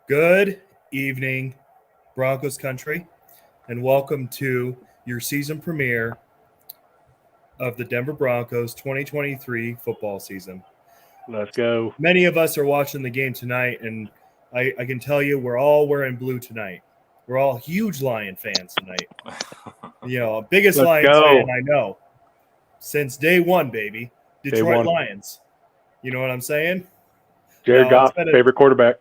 Good evening, Broncos country, and welcome to your season premiere of the Denver Broncos 2023 football season. Let's go. Many of us are watching the game tonight, and I can tell you we're all wearing blue tonight. We're all huge Lion fans tonight. Biggest Let's Lions go. fan I know since day one, baby. Detroit Lions. You know what I'm saying? Jared Goff, favorite quarterback.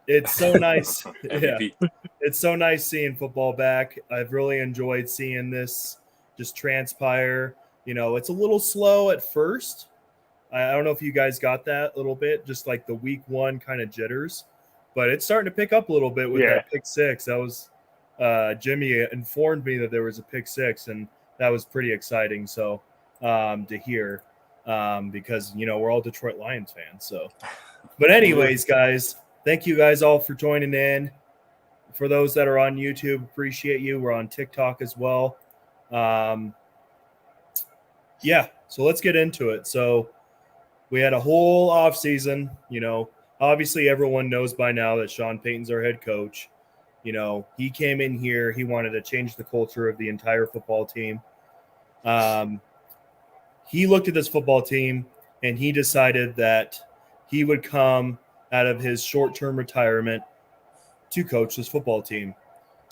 It's so nice. Yeah. It's so nice seeing football back. I've really enjoyed seeing this just transpire. It's a little slow at first. I don't know if you guys got that a little bit, just like the week one kind of jitters, but it's starting to pick up a little bit with that pick six. That was Jimmy informed me that there was a pick six, and that was pretty exciting. So to hear because, we're all Detroit Lions fans. So, but anyways, guys, thank you guys all for joining in. For those that are on YouTube, appreciate you. We're on TikTok as well. So let's get into it. So we had a whole off season. Obviously everyone knows by now that Sean Payton's our head coach. He came in here. He wanted to change the culture of the entire football team. He looked at this football team and he decided that he would come out of his short-term retirement to coach this football team.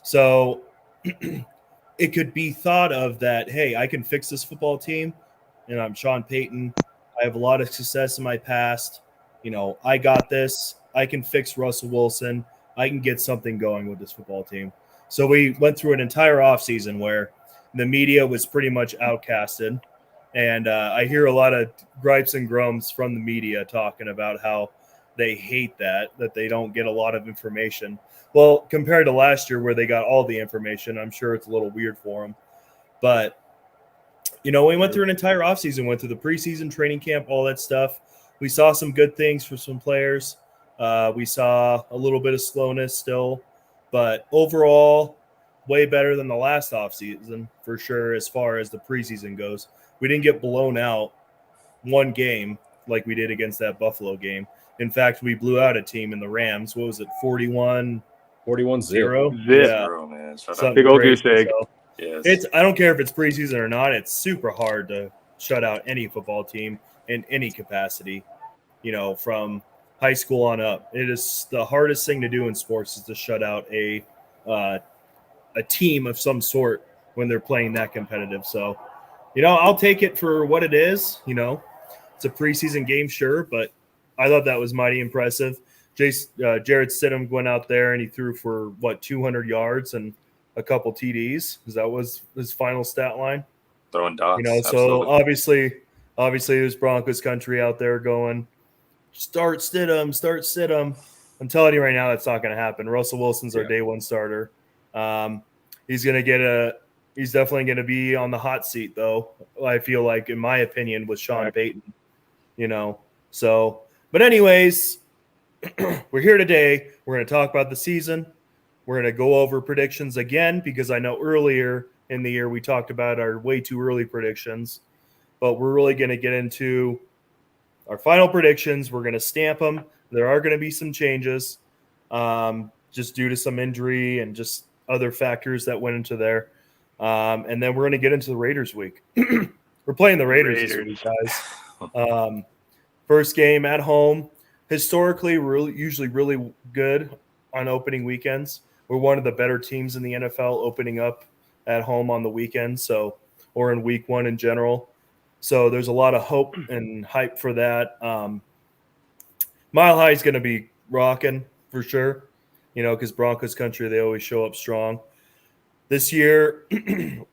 So it could be thought of that, hey, I can fix this football team, and I'm Sean Payton. I have a lot of success in my past. I got this. I can fix Russell Wilson. I can get something going with this football team. So we went through an entire offseason where the media was pretty much outcasted. And I hear a lot of gripes and grumps from the media talking about how they hate that they don't get a lot of information. Well, compared to last year where they got all the information, I'm sure it's a little weird for them. But, we went through an entire offseason, went through the preseason training camp, all that stuff. We saw some good things for some players. We saw a little bit of slowness still. But overall, way better than the last offseason for sure as far as the preseason goes. We didn't get blown out one game like we did against that Buffalo game. In fact, we blew out a team in the Rams. What was it, 41-0? Yeah. Man. Big old goose egg. So yes. I don't care if it's preseason or not. It's super hard to shut out any football team in any capacity, from high school on up. It is the hardest thing to do in sports is to shut out a team of some sort when they're playing that competitive. So, I'll take it for what it is. It's a preseason game, sure, but I thought that was mighty impressive. Jared Stidham went out there and he threw for 200 yards and a couple TDs. That was his final stat line. Throwing dots. So obviously it was Broncos country out there going, start Stidham. I'm telling you right now, that's not going to happen. Russell Wilson's our day one starter. He's definitely going to be on the hot seat, though. I feel like, in my opinion, with Sean Payton. So, but anyways, we're here today. We're going to talk about the season. We're going to go over predictions again because I know earlier in the year we talked about our way too early predictions, but we're really going to get into our final predictions. We're going to stamp them. There are going to be some changes just due to some injury and just other factors that went into there. And then we're going to get into the Raiders week. We're playing the Raiders this week, guys. First game at home. Historically, we're usually really good on opening weekends. We're one of the better teams in the NFL opening up at home on the weekend, or in week one in general. So there's a lot of hope and hype for that. Mile High is going to be rocking for sure, because Broncos country, they always show up strong. This year, I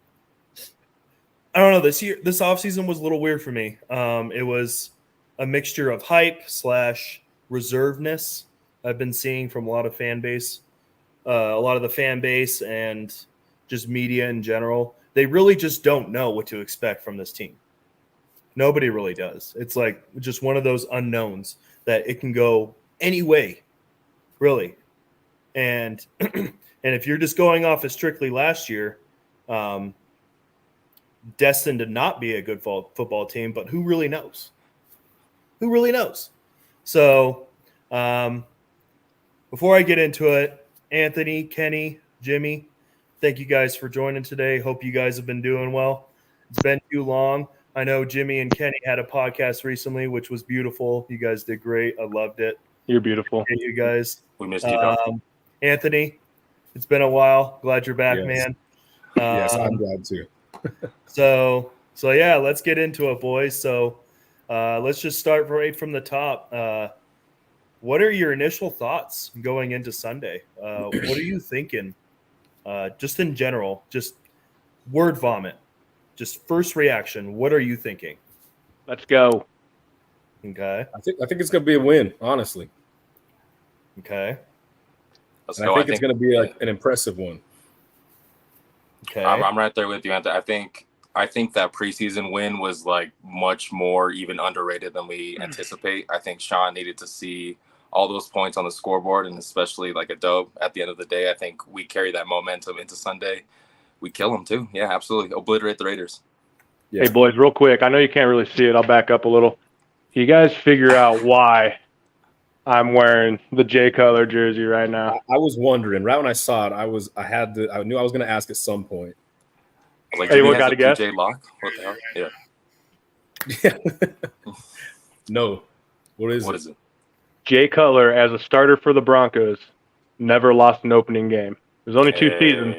don't know. This offseason was a little weird for me. It was a mixture of hype / reservedness I've been seeing from a lot of the fan base and just media in general. They really just don't know what to expect from this team. Nobody really does. It's like just one of those unknowns that it can go any way, really. And and if you're just going off of strictly last year, destined to not be a good football team, but who really knows? Who really knows? So before I get into it, Anthony, Kenny, Jimmy, thank you guys for joining today. Hope you guys have been doing well. It's been too long. I know Jimmy and Kenny had a podcast recently, which was beautiful. You guys did great. I loved it. You're beautiful. Appreciate you guys. We missed you, bro. Anthony, it's been a while. Glad you're back, man. Yes, I'm glad too. So yeah, let's get into it, boys. So let's just start right from the top. What are your initial thoughts going into Sunday? What are you thinking? Just in general, just word vomit. Just first reaction. What are you thinking? Let's go. Okay. I think it's gonna be a win, honestly. Okay. And I think it's gonna be an impressive one. Okay. I'm right there with you, Anthony. I think that preseason win was like much more even underrated than we anticipate. I think Sean needed to see all those points on the scoreboard, and especially like a dub at the end of the day. I think we carry that momentum into Sunday. We kill them too. Yeah, absolutely. Obliterate the Raiders. Yeah. Hey, boys, real quick. I know you can't really see it. I'll back up a little. Can you guys figure out why I'm wearing the Jay Cutler jersey right now? I was wondering. Right when I saw it, I knew I was going to ask at some point. Like, Anyone got a guess? PJ Lock? What the hell? Yeah. No. What is it? Jay Cutler, as a starter for the Broncos, never lost an opening game. There's only 2 seasons.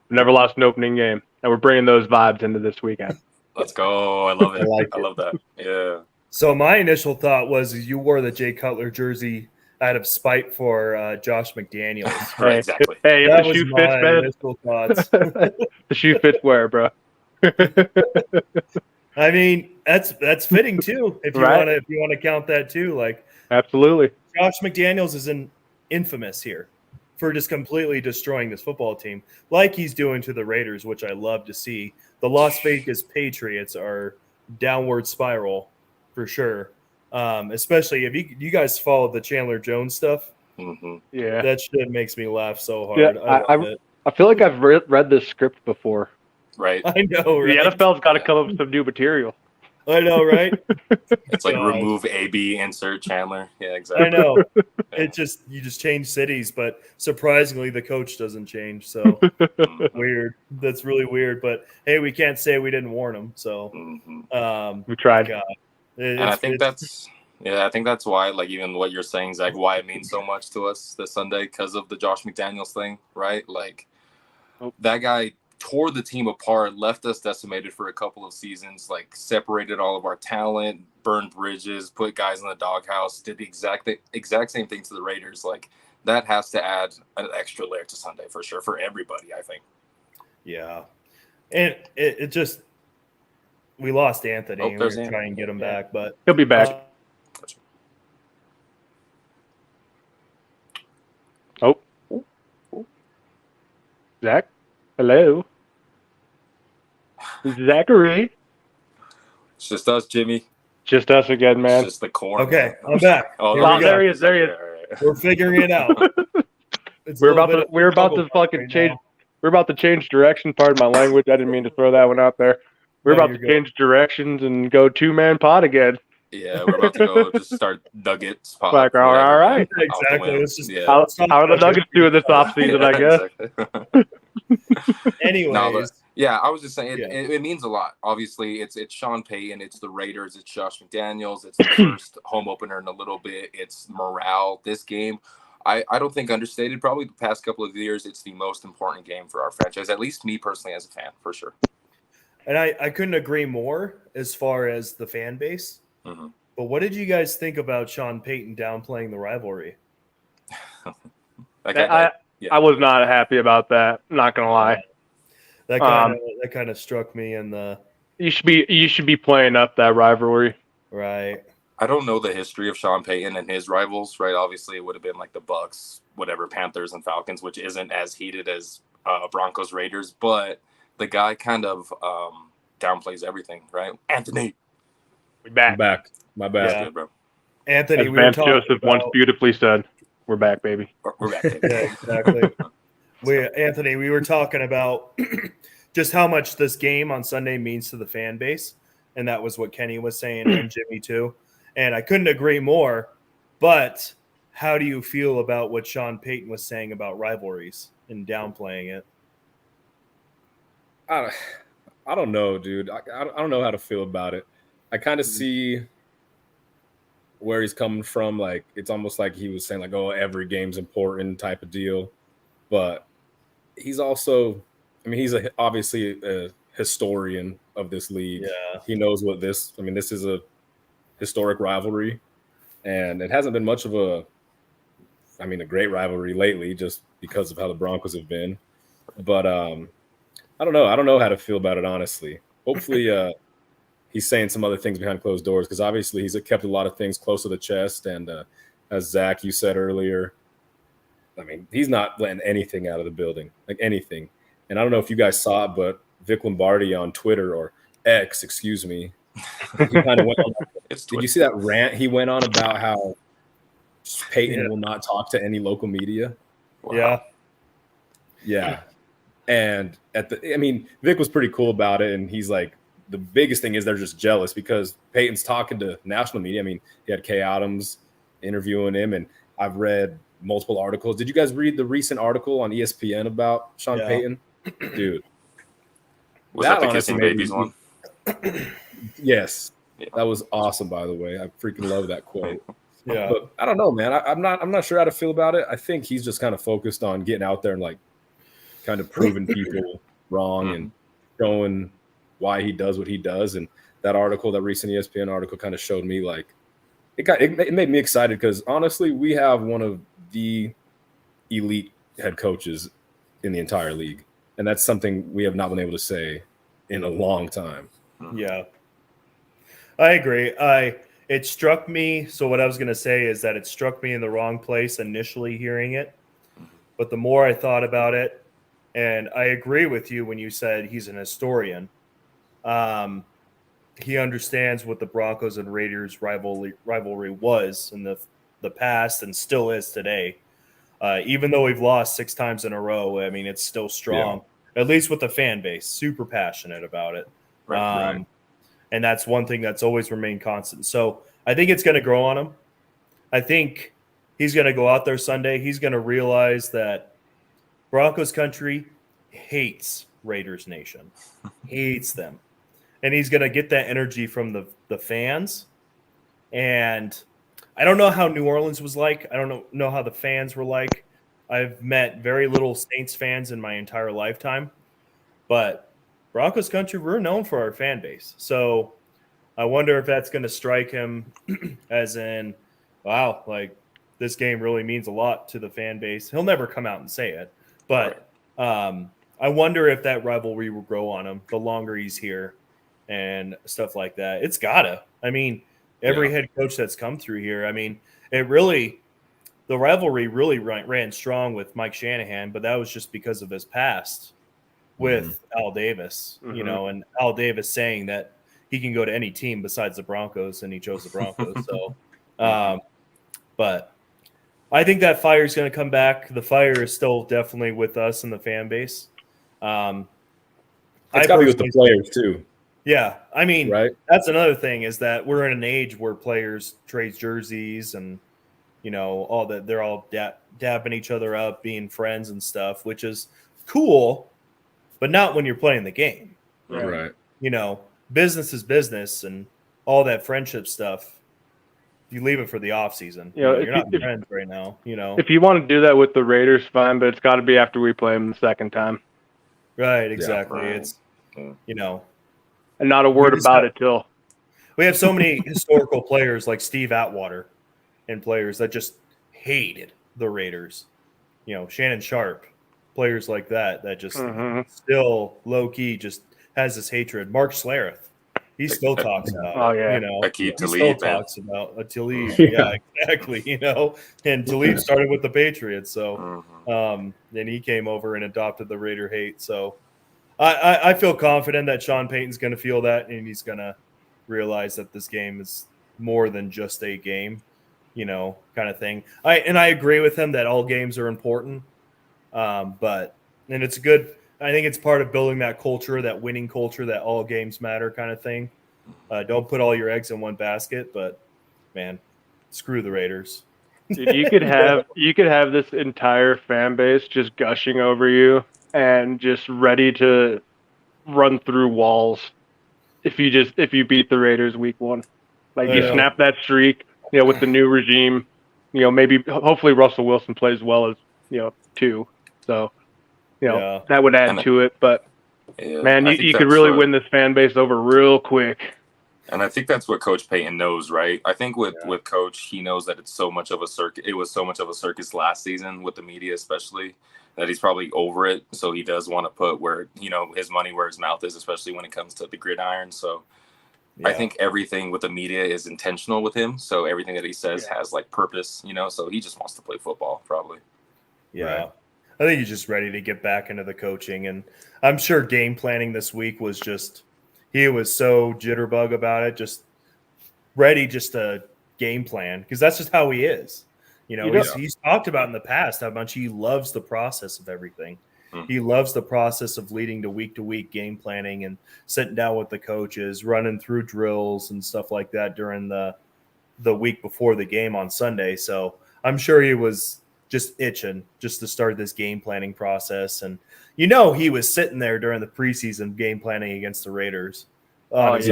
Never lost an opening game. And we're bringing those vibes into this weekend. Let's go. I love it. I love that. Yeah. So my initial thought was you wore the Jay Cutler jersey out of spite for Josh McDaniels. Right, exactly. Hey, That if the was shoe my fits, man. initial thoughts. The shoe fits where, bro? I mean, that's fitting too. If you want to count that too, like absolutely. Josh McDaniels is infamous here for just completely destroying this football team, like he's doing to the Raiders, which I love to see. The Las Vegas Patriots are downward spiral for sure. Especially if you guys follow the Chandler Jones stuff. Mm-hmm. Yeah, that shit makes me laugh so hard. Yeah, I feel like I've read this script before. Right. I know, right? The NFL's got to come up with some new material. I know, right? It's like remove AB, insert Chandler. Yeah, exactly. I know. You just change cities, but surprisingly, the coach doesn't change. So weird. That's really weird. But hey, we can't say we didn't warn them. So we tried. God. And I think that's why, like, even what you're saying, Zach, why it means so much to us this Sunday because of the Josh McDaniels thing, right? Like, that guy tore the team apart, left us decimated for a couple of seasons, like separated all of our talent, burned bridges, put guys in the doghouse, did the exact same thing to the Raiders. Like, that has to add an extra layer to Sunday for sure, for everybody, I think. Yeah. And it just – we lost Anthony. We're going to try and get him back, but he'll be back. Zach? Hello? Zachary? It's just us, Jimmy. Just us again, man. It's just the corn. Okay, I'm back. Oh, there he is. There he is. Right. We're figuring it out. We're about to fucking change. We're about to change direction. Pardon my language. I didn't mean to throw that one out there. We're about to change directions and go 2-man pod again. Yeah, we're about to go just start Nuggets pod. Like, all right. Exactly. Let's just, how are the Nuggets doing this offseason, I guess? Exactly. Anyways. I was just saying it means a lot. Obviously, it's Sean Payton, it's the Raiders, it's Josh McDaniels, it's the first home opener in a little bit, it's morale. This game, I don't think understated. Probably the past couple of years, it's the most important game for our franchise. At least me personally as a fan, for sure. And I couldn't agree more as far as the fan base. Mm-hmm. But what did you guys think about Sean Payton downplaying the rivalry? I was not happy about that. Not gonna lie. That kind of struck me in the. You should be playing up that rivalry. Right. I don't know the history of Sean Payton and his rivals. Right. Obviously, it would have been like the Bucks, whatever, Panthers and Falcons, which isn't as heated as Broncos Raiders, but the guy kind of downplays everything. Right. Anthony. We're back. I'm back. My bad. Yeah. Good, bro. Anthony, as Vance Joseph once beautifully said, "We're back, baby." We're back, baby. Yeah, exactly. Anthony, we were talking about just how much this game on Sunday means to the fan base, and that was what Kenny was saying and Jimmy too. And I couldn't agree more. But how do you feel about what Sean Payton was saying about rivalries and downplaying it? I don't know, dude. I don't know how to feel about it. I kind of see where he's coming from. Like, it's almost like he was saying, like, oh, every game's important type of deal. But he's also, I mean, he's obviously a historian of this league. Yeah. He knows what this is a historic rivalry. And it hasn't been much of a great rivalry lately just because of how the Broncos have been. But I don't know. I don't know how to feel about it, honestly. Hopefully he's saying some other things behind closed doors because obviously he's kept a lot of things close to the chest. And as Zach, you said earlier, I mean, he's not letting anything out of the building, like anything. And I don't know if you guys saw it, but Vic Lombardi on Twitter or X, excuse me, he kind of went on. Did you see that rant he went on about how Peyton will not talk to any local media? Wow. Yeah. And Vic was pretty cool about it. And he's like, the biggest thing is they're just jealous because Peyton's talking to national media. I mean, he had Kay Adams interviewing him, and I've read multiple articles. Did you guys read the recent article on ESPN about Sean Payton? Dude. Was that the kissing babies one? Yes. Yeah. That was awesome, by the way. I freaking love that quote. Yeah. But I don't know, man. I'm not sure how to feel about it. I think he's just kind of focused on getting out there and like kind of proving people wrong and showing why he does what he does. And that article, that recent ESPN article, kind of showed me like it made me excited because honestly, we have one of the elite head coaches in the entire league, and that's something we have not been able to say in a long time. Yeah, I agree. It struck me. So what I was going to say is that it struck me in the wrong place initially hearing it, but the more I thought about it, and I agree with you when you said he's an historian. He understands what the Broncos and Raiders rivalry was in the past and still is today. Even though we've lost 6 times in a row, I mean, it's still strong, at least with the fan base, super passionate about it. Right. And that's one thing that's always remained constant. So I think it's going to grow on him. I think he's going to go out there Sunday. He's going to realize that Broncos country hates Raiders Nation, hates them. And he's going to get that energy from the fans. And I don't know how New Orleans was like. I don't know how the fans were like. I've met very little Saints fans in my entire lifetime. But Broncos country, we're known for our fan base. So I wonder if that's going to strike him as in, wow, like this game really means a lot to the fan base. He'll never come out and say it. But I wonder if that rivalry will grow on him the longer he's here. And stuff like that. It's gotta. I mean, every head coach that's come through here, I mean, the rivalry really ran strong with Mike Shanahan, but that was just because of his past with Al Davis, and Al Davis saying that he can go to any team besides the Broncos, and he chose the Broncos. So, but I think that fire is going to come back. The fire is still definitely with us and the fan base. It's got to be with the players too. Yeah, I mean, That's another thing is that we're in an age where players trade jerseys and, all that. They're all dapping each other up, being friends and stuff, which is cool, but not when you're playing the game. Right. Business is business and all that friendship stuff. You leave it for the off season. You're not friends right now. If you want to do that with the Raiders, fine, but it's got to be after we play them the second time. Right. Exactly. It's and not a word about it till. We have so many historical players like Steve Atwater and players that just hated the Raiders. Shannon Sharp, players like that just still low-key just has this hatred. Mark Schlereth, he still talks about it. He still talks about Talib. Yeah, exactly. And Talib started with the Patriots. So then he came over and adopted the Raider hate. So I feel confident that Sean Payton's going to feel that, and he's going to realize that this game is more than just a game, kind of thing. I agree with him that all games are important, but it's good. I think it's part of building that culture, that winning culture, that all games matter kind of thing. Don't put all your eggs in one basket, but man, screw the Raiders. Dude, you could have this entire fan base just gushing over you and just ready to run through walls if you beat the Raiders week 1. Like you snap that streak, with the new regime, maybe hopefully Russell Wilson plays well as, 2. So, that would add to it, but man, you could really win this fan base over real quick. And I think that's what Coach Payton knows, right? I think with Coach, he knows that it's so much of a circus. It was so much of a circus last season with the media, especially, that he's probably over it. So he does want to put his money where his mouth is, especially when it comes to the gridiron. So I think everything with the media is intentional with him. So everything that he says has like purpose, so he just wants to play football, probably. Yeah. Right. I think he's just ready to get back into the coaching. And I'm sure game planning this week was just – he was so jitterbug about it, just ready just to game plan, because that's just how he is. He's talked about in the past how much he loves the process of everything. Mm-hmm. He loves the process of leading to week game planning and sitting down with the coaches, running through drills and stuff like that during the week before the game on Sunday. So I'm sure he was just itching just to start this game planning process. And he was sitting there during the preseason game planning against the Raiders. He was.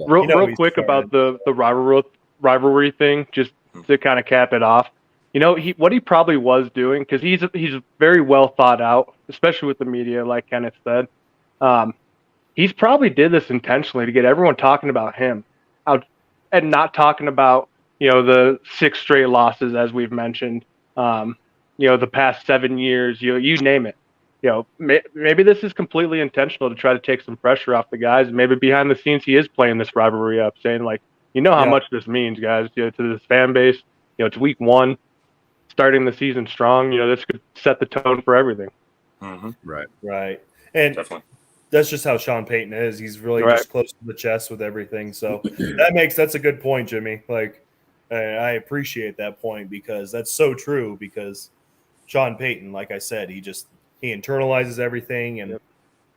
Real quick about the rivalry thing, just to kind of cap it off. What he probably was doing, because he's very well thought out, especially with the media, like Kenneth said. He's probably did this intentionally to get everyone talking about him out and not talking about the 6 straight losses, as we've mentioned. The past 7 years, you name it. Maybe this is completely intentional to try to take some pressure off the guys. Maybe behind the scenes, he is playing this rivalry up, saying like, how much this means, guys, to this fan base. It's week 1, starting the season strong. This could set the tone for everything. Mm-hmm. Right. And definitely, that's just how Sean Payton is. He's really just close to the chest with everything. So that's a good point, Jimmy. Like, I appreciate that point, because that's so true, because Sean Payton, like I said, he internalizes everything and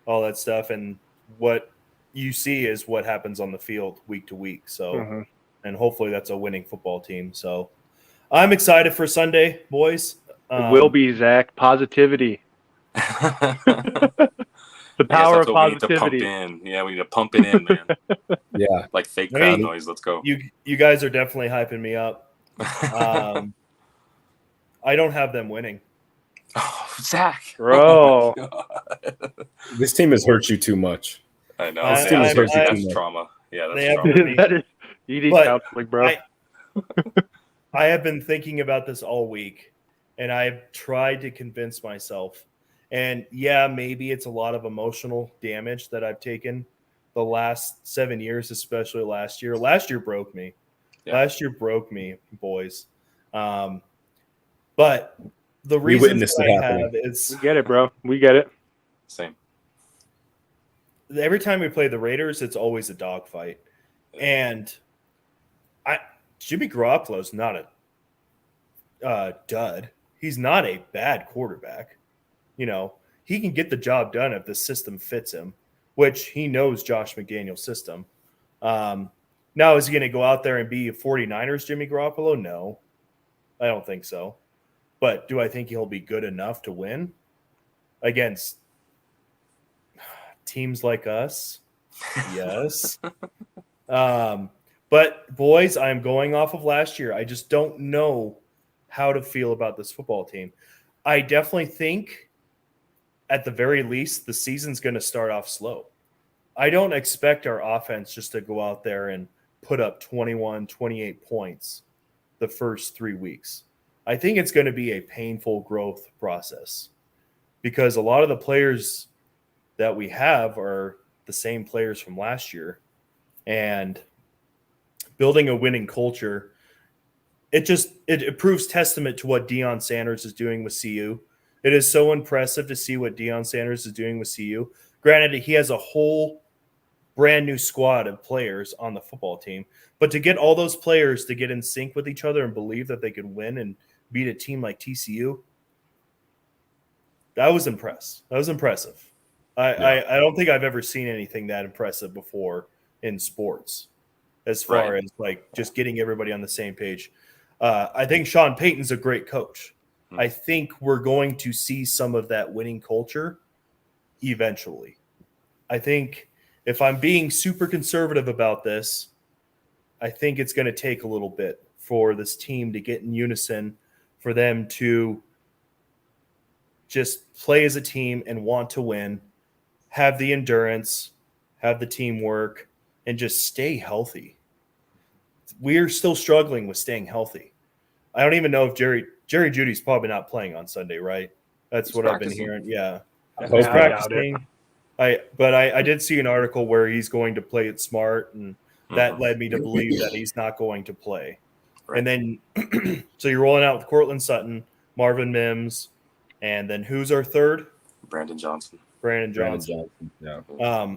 all that stuff. And what you see is what happens on the field week to week. So, and hopefully that's a winning football team. So I'm excited for Sunday, boys. It will be, Zach. Positivity. The power of positivity. We need to pump it in, man. Like fake crowd noise. Let's go. You guys are definitely hyping me up. I don't have them winning. Oh, Zach, bro, this team has hurt you too much. I know. This team has hurt you too much. Trauma. Yeah, that's trauma. That is, you need counseling, bro. I have been thinking about this all week, and I've tried to convince myself. And maybe it's a lot of emotional damage that I've taken the last 7 years, especially last year. Last year broke me. Last year broke me, boys. But the reason I have is, we get it, bro. We get it. Same. Every time we play the Raiders, it's always a dogfight. And Jimmy Garoppolo's not a dud. He's not a bad quarterback. He can get the job done if the system fits him, which he knows Josh McDaniel's system. Now, is he going to go out there and be a 49ers Jimmy Garoppolo? No, I don't think so. But do I think he'll be good enough to win against teams like us? Yes. But, boys, I'm going off of last year. I just don't know how to feel about this football team. I definitely think, at the very least, the season's going to start off slow. I don't expect our offense just to go out there and put up 21, 28 points the first 3 weeks. I think it's going to be a painful growth process, because a lot of the players that we have are the same players from last year. And building a winning culture, it proves testament to what Deion Sanders is doing with CU. It is so impressive to see what Deion Sanders is doing with CU. Granted, he has a whole brand new squad of players on the football team, but to get all those players to get in sync with each other and believe that they could win and beat a team like TCU, that was impressive. I don't think I've ever seen anything that impressive before in sports. as far as like just getting everybody on the same page. I think Sean Payton's a great coach. I think we're going to see some of that winning culture eventually. I think if I'm being super conservative about this, I think it's going to take a little bit for this team to get in unison, for them to just play as a team and want to win, have the endurance, have the teamwork, and just stay healthy. We're still struggling with staying healthy. I don't even know if Jerry Judy's probably not playing on Sunday, right? That's what I've been hearing. Yeah. He's practicing. I did see an article where he's going to play it smart, and that led me to believe that he's not going to play. Right. And then so you're rolling out with Cortland Sutton, Marvin Mims, and then who's our third? Brandon Johnson. Yeah.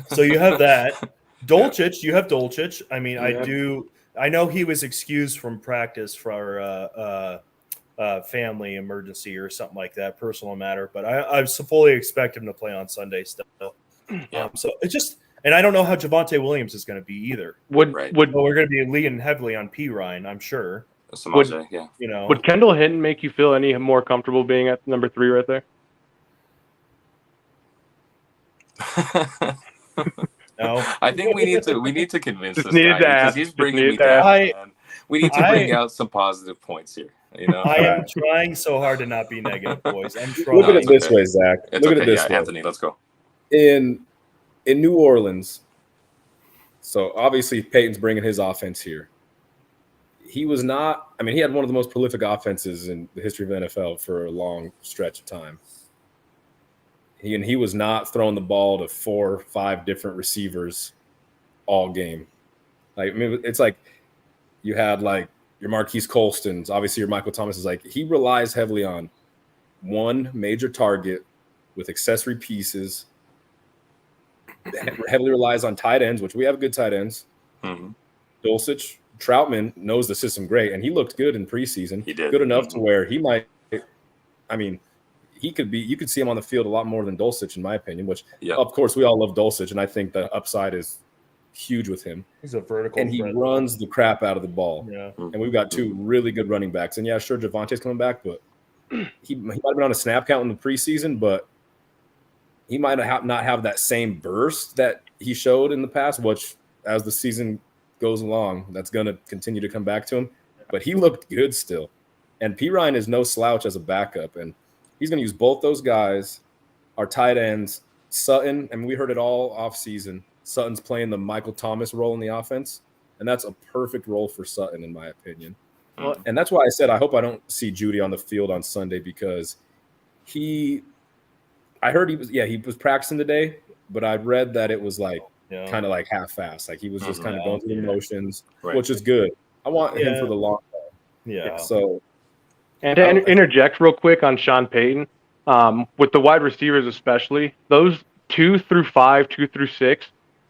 So you have that. Dulcich, you have Dulcich. I mean, I know he was excused from practice for family emergency or something like that, personal matter. But I fully expect him to play on Sunday still. Yeah. So it's just, and I don't know how Javonte Williams is going to be either. We're going to be leaning heavily on P. Ryan, I'm sure. Would Kendall Hinton make you feel any more comfortable being at number 3 right there? No, I think we need to convince this guy because he's bringing me down. We need to bring out some positive points here. You know, I am trying so hard to not be negative, boys. I'm trying. Look at it this way, Zach. Look at it this way, Anthony. Let's go. In New Orleans, so obviously Peyton's bringing his offense here. He was not. I mean, he had one of the most prolific offenses in the history of the NFL for a long stretch of time. He was not throwing the ball to 4 or 5 different receivers all game. Like, I mean, it's like you had like your Marquise Colstons, obviously your Michael Thomas is like he relies heavily on one major target with accessory pieces. Heavily relies on tight ends, which we have good tight ends. Dulcich, Troutman knows the system great, and he looked good in preseason. He did good enough to where he might. I mean. He could be. You could see him on the field a lot more than Dulcich, in my opinion. Which, of course, we all love Dulcich, and I think the upside is huge with him. He's a vertical, and he runs the crap out of the ball. Yeah, and we've got 2 really good running backs. And yeah, sure, Javonte's coming back, but he might have been on a snap count in the preseason, but he might not have that same burst that he showed in the past. Which, as the season goes along, that's going to continue to come back to him. But he looked good still, and P. Ryan is no slouch as a backup, and he's going to use both those guys, our tight ends. Sutton, and we heard it all offseason. Sutton's playing the Michael Thomas role in the offense, and that's a perfect role for Sutton, in my opinion. Well, and that's why I said I hope I don't see Judy on the field on Sunday because I heard he was practicing today, but I read that it was like kind of like half-assed. Like he was just kind of going through the motions, which is good. I want him for the long haul. Yeah. So. And to interject real quick on Sean Payton, with the wide receivers especially, those 2 through 5, 2 through 6,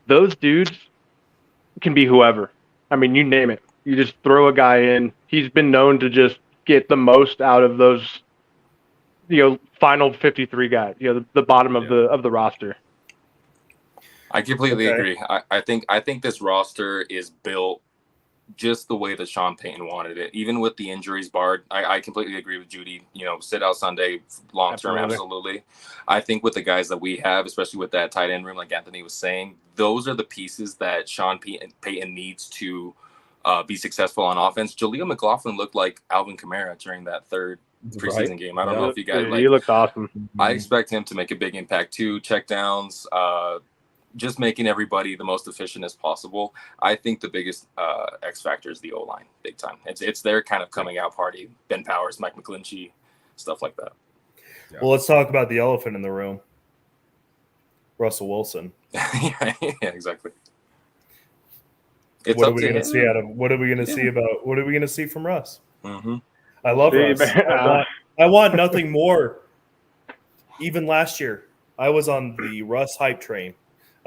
those dudes can be whoever. I mean, you name it. You just throw a guy in. He's been known to just get the most out of those, final 53 guys. The bottom of the roster. I completely agree. I think this roster is built just the way that Sean Payton wanted it, even with the injuries barred. I completely agree with Judy. Sit out Sunday long term, absolutely. I think with the guys that we have, especially with that tight end room, like Anthony was saying, those are the pieces that Sean Payton needs to be successful on offense. Jaleel McLaughlin looked like Alvin Kamara during that 3rd preseason game. I don't know if you guys he looked awesome. I expect him to make a big impact too. Check downs, just making everybody the most efficient as possible. I think the biggest X factor is the O-line, big time. It's their kind of coming out party. Ben Powers, Mike McGlinchey, stuff like that. Yeah. Well, let's talk about the elephant in the room. Russell Wilson. yeah, exactly. What are we going to see What are we going to see from Russ? I love Russ. I want nothing more. Even last year, I was on the Russ hype train.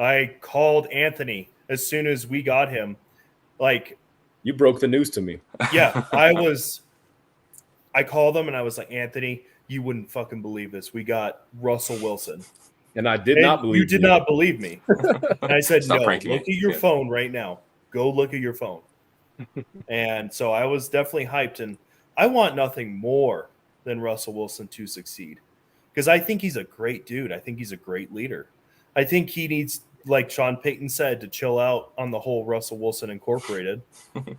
I called Anthony as soon as we got him. Like, you broke the news to me. Yeah, I called him and I was like, Anthony, you wouldn't fucking believe this. We got Russell Wilson. And I did not believe you. Did not believe me. And I said, Stop no, pranking look me. at your phone right now. Go look at your phone. And so I was definitely hyped. And I want nothing more than Russell Wilson to succeed. Because I think he's a great dude. I think he's a great leader. I think he needs, like Sean Payton said, to chill out on the whole Russell Wilson Incorporated.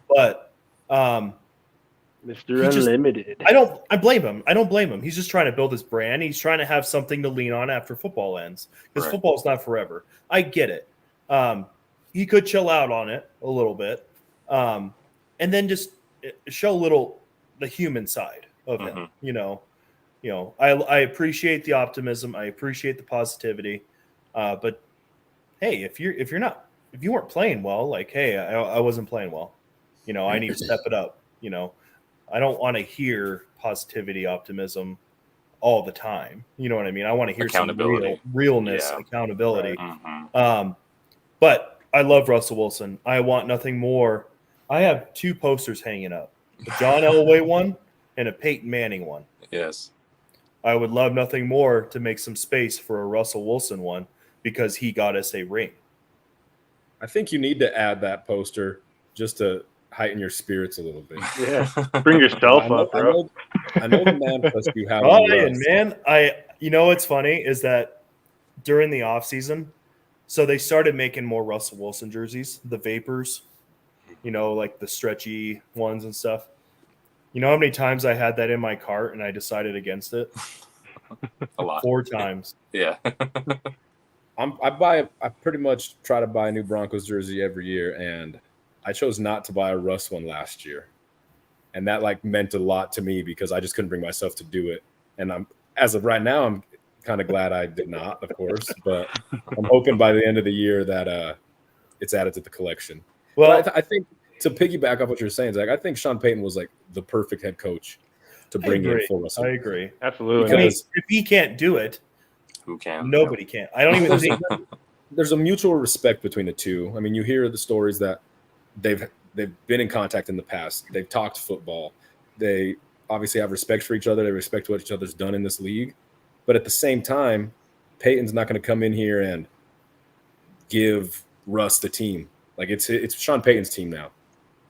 But Mr. Unlimited. I blame him. I don't blame him. He's just trying to build his brand. He's trying to have something to lean on after football ends. Because football's not forever. I get it. He could chill out on it a little bit. And then just show the human side of him. You know, I appreciate the optimism. I appreciate the positivity. But hey, if you weren't playing well, like, hey, I wasn't playing well. You know, I need to step it up. You know, I don't want to hear positivity, optimism all the time. You know what I mean? I want to hear some realness, accountability. Right. But I love Russell Wilson. I want nothing more. I have 2 posters hanging up: a John Elway one and a Peyton Manning one. Yes. I would love nothing more to make some space for a Russell Wilson one because he got us a ring. I think you need to add that poster just to heighten your spirits a little bit. Yeah, bring yourself up, bro. I know the man plus you have. Man, you know what's funny is that during the off season, so they started making more Russell Wilson jerseys, the Vapors, you know, like the stretchy ones and stuff. You know how many times I had that in my cart and I decided against it? A lot. 4 times. Yeah. I pretty much try to buy a new Broncos jersey every year, and I chose not to buy a Russ one last year. And that like meant a lot to me because I just couldn't bring myself to do it. And as of right now, I'm kind of glad I did not, of course, but I'm hoping by the end of the year that it's added to the collection. Well, I think to piggyback off what you're saying, Zach, I think Sean Payton was like the perfect head coach to bring in for Russell. I agree. Absolutely. Because if he can't do it, who can? Nobody can. I don't even think there's a mutual respect between the two. I mean, you hear the stories that they've been in contact in the past. They've talked football. They obviously have respect for each other. They respect what each other's done in this league. But at the same time, Peyton's not going to come in here and give Russ the team. Like it's Sean Payton's team now.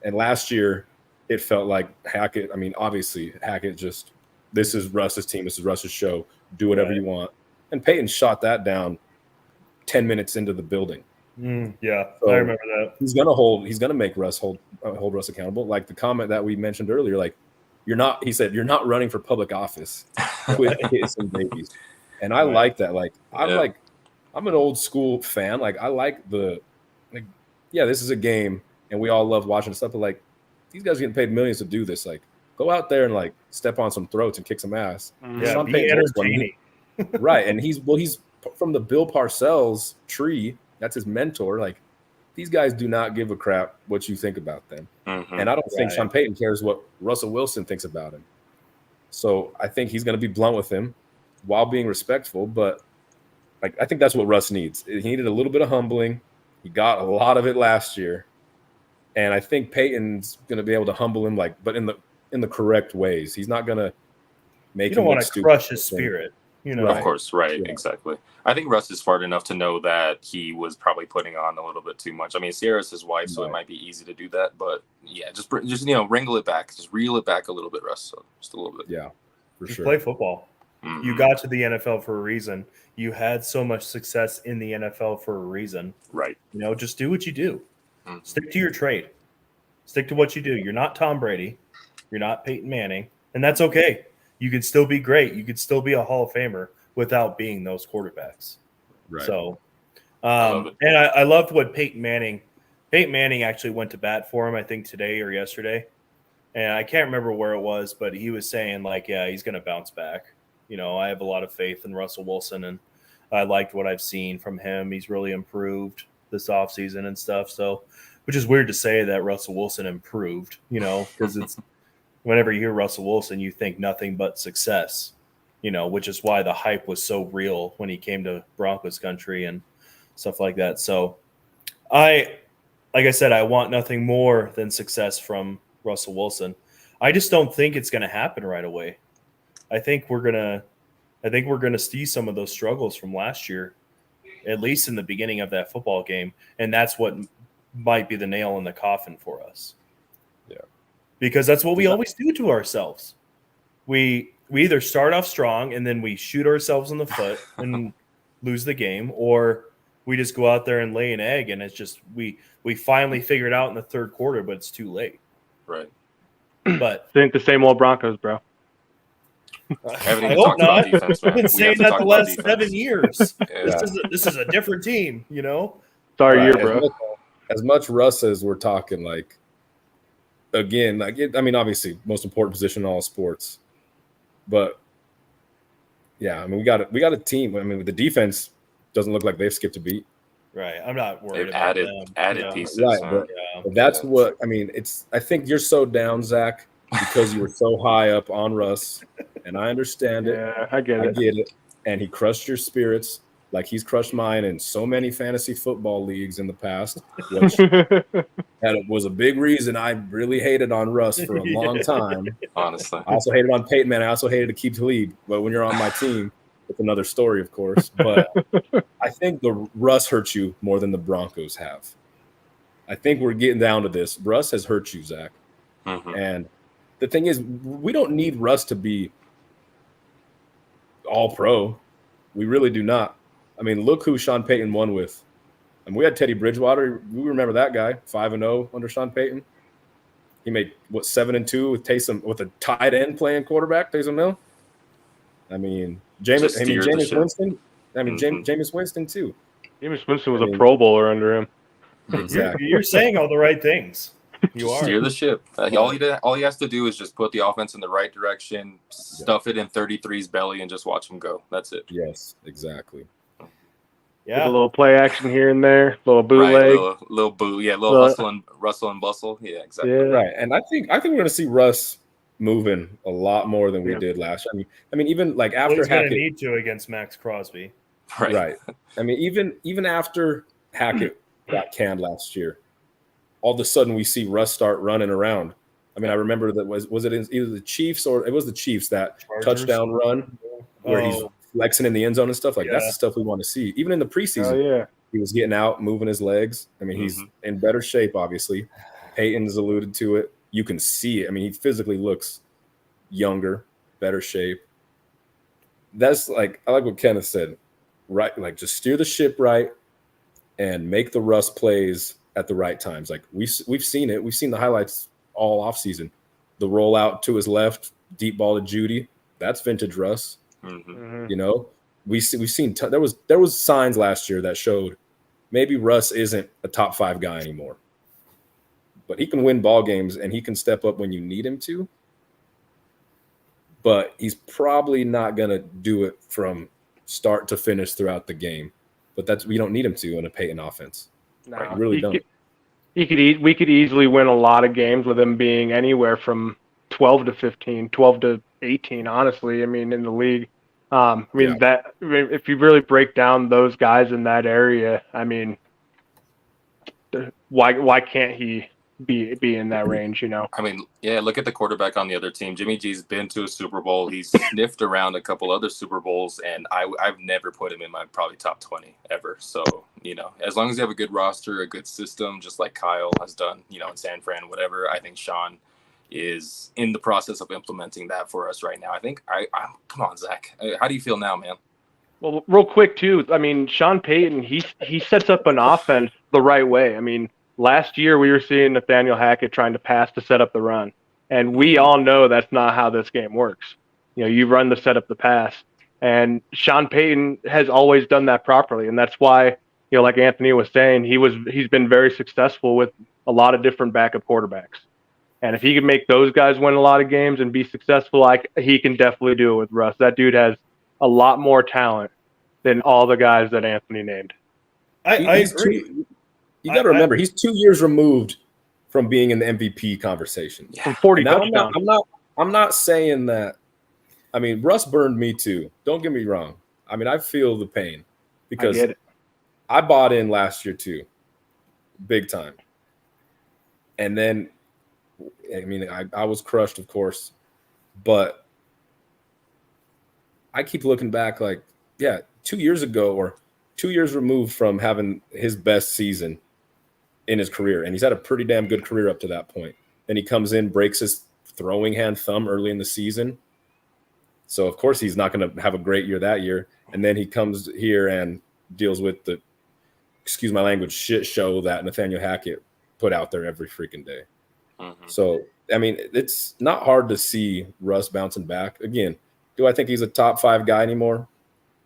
And last year, it felt like Hackett. I mean, obviously, Hackett just, this is Russ's team. This is Russ's show. Do whatever you want. And Peyton shot that down 10 minutes into the building. Yeah, so I remember that. He's gonna make Russ hold Russ accountable. Like the comment that we mentioned earlier, like he said, you're not running for public office with kids and babies. And I like that. Like I'm an old school fan. Like I like this is a game and we all love watching stuff, but like these guys are getting paid millions to do this. Like go out there and like step on some throats and kick some ass. Yeah, be entertaining. Right. And he's from the Bill Parcells tree. That's his mentor. Like these guys do not give a crap what you think about them. And I don't think Sean Payton cares what Russell Wilson thinks about him. So I think he's going to be blunt with him while being respectful. But like I think that's what Russ needs. He needed a little bit of humbling. He got a lot of it last year. And I think Payton's going to be able to humble him, but in the correct ways. He's not going to make him want to crush his spirit. You know, of course, right? Yeah. Exactly. I think Russ is smart enough to know that he was probably putting on a little bit too much. I mean, Sierra's his wife, so it might be easy to do that. But yeah, just wrangle it back, just reel it back a little bit, Russ. So just a little bit. Yeah, for sure. Play football. You got to the NFL for a reason. You had so much success in the NFL for a reason. Right. You know, just do what you do. Stick to your trade. Stick to what you do. You're not Tom Brady. You're not Peyton Manning, and that's okay. You could still be great. You could still be a Hall of Famer without being those quarterbacks. Right. So, and I loved what Peyton Manning actually went to bat for him, I think today or yesterday. And I can't remember where it was, but he was saying he's going to bounce back. You know, I have a lot of faith in Russell Wilson, and I liked what I've seen from him. He's really improved this offseason and stuff. So, which is weird to say that Russell Wilson improved, you know, because it's, whenever you hear Russell Wilson, you think nothing but success, you know, which is why the hype was so real when he came to Broncos country and stuff like that. So like I said, I want nothing more than success from Russell Wilson. I just don't think it's going to happen right away. I think we're going to I think we're going to see some of those struggles from last year, at least in the beginning of that football game. And that's what might be the nail in the coffin for us. Yeah. Because that's what we always do to ourselves. We either start off strong and then we shoot ourselves in the foot and lose the game, or we just go out there and lay an egg, and it's just we finally figure it out in the third quarter, but it's too late. Right. But think the same old Broncos, bro. I haven't even talked about defense, man. I've been saying that the last 7 years. Yeah. This is a different team, you know? It's our year, bro. As much Russ as we're talking, like, again, like, I mean, obviously, most important position in all sports. But, yeah, I mean, we got a team. I mean, the defense doesn't look like they've skipped a beat. Right. I'm not worried They've about added pieces. Right. But that's what – I mean, I think you're so down, Zach, because you were so high up on Russ, and I understand it. Yeah, I get it. And he crushed your spirits like he's crushed mine in so many fantasy football leagues in the past, which that was a big reason I really hated on Russ for a long time. Honestly. I also hated on Peyton, man. I also hated to keep the league. But when you're on my team, it's another story, of course. But I think the Russ hurt you more than the Broncos have. I think we're getting down to this. Russ has hurt you, Zach. Mm-hmm. And the thing is, we don't need Russ to be all pro. We really do not. I mean, look who Sean Payton won with. And we had Teddy Bridgewater. We remember that guy, 5-0 under Sean Payton. He made, 7-2 with Taysom, with a tight end playing quarterback, Taysom Hill. I mean, Jameis Winston. I mean, Jameis Winston, too. Jameis Winston was a Pro Bowler under him. Exactly. You're saying all the right things. You are. Steer the ship. All he has to do is just put the offense in the right direction, stuff it in 33's belly, and just watch him go. That's it. Yes, exactly. Yeah, a little play action here and there, little bootleg, little boot, little rustle and bustle. Yeah, exactly. Yeah. Right. And I think we're going to see Russ moving a lot more than we did last year. I mean, even like after he's going Hackett, to need to against Max Crosby. Right. I mean, even after Hackett got canned last year, all of a sudden we see Russ start running around. I mean, I remember that was it either the Chiefs or it was the Chiefs that touchdown run where he's flexing in the end zone and stuff. Like that's the stuff we want to see. Even in the preseason, he was getting out, moving his legs. I mean, he's in better shape, obviously. Peyton's alluded to it. You can see it. I mean, he physically looks younger, better shape. That's like, I like what Kenneth said, right? Like just steer the ship right and make the Russ plays at the right times. Like we've seen it. We've seen the highlights all offseason. The rollout to his left, deep ball to Judy. That's vintage Russ. You know, we've seen there was signs last year that showed maybe Russ isn't a top 5 guy anymore, but he can win ball games and he can step up when you need him to. But he's probably not gonna do it from start to finish throughout the game. But we don't need him to in a Peyton offense. No, right? You really don't. We could easily win a lot of games with him being anywhere from 12 to 15, 12 to 18, honestly. I mean, in the league. If you really break down those guys in that area, I mean, why can't he be in that range, you know? I mean, look at the quarterback on the other team. Jimmy G's been to a Super Bowl. He's sniffed around a couple other Super Bowls, and I've never put him in my probably top 20 ever. So, you know, as long as you have a good roster, a good system, just like Kyle has done, you know, in San Fran, whatever, I think Sean is in the process of implementing that for us right now. I think come on, Zach. How do you feel now, man? Well, real quick too. I mean, Sean Payton, he sets up an offense the right way. I mean, last year we were seeing Nathaniel Hackett trying to pass to set up the run, and we all know that's not how this game works. You know, you run the set up the pass, and Sean Payton has always done that properly, and that's why, you know, like Anthony was saying, he's been very successful with a lot of different backup quarterbacks. And if he can make those guys win a lot of games and be successful, he can definitely do it with Russ. That dude has a lot more talent than all the guys that Anthony named. I agree. You got to remember, he's 2 years removed from being in the MVP conversation. From 40 touchdowns. I'm not saying that. I mean, Russ burned me too. Don't get me wrong. I mean, I feel the pain because I bought in last year too, big time. And then, I mean, I was crushed, of course, but I keep looking back, like, 2 years ago or 2 years removed from having his best season in his career, and he's had a pretty damn good career up to that point. Then he comes in, breaks his throwing hand thumb early in the season. So, of course, he's not going to have a great year that year. And then he comes here and deals with the, excuse my language, shit show that Nathaniel Hackett put out there every freaking day. Mm-hmm. So, I mean, it's not hard to see Russ bouncing back. Again, do I think he's a top 5 guy anymore?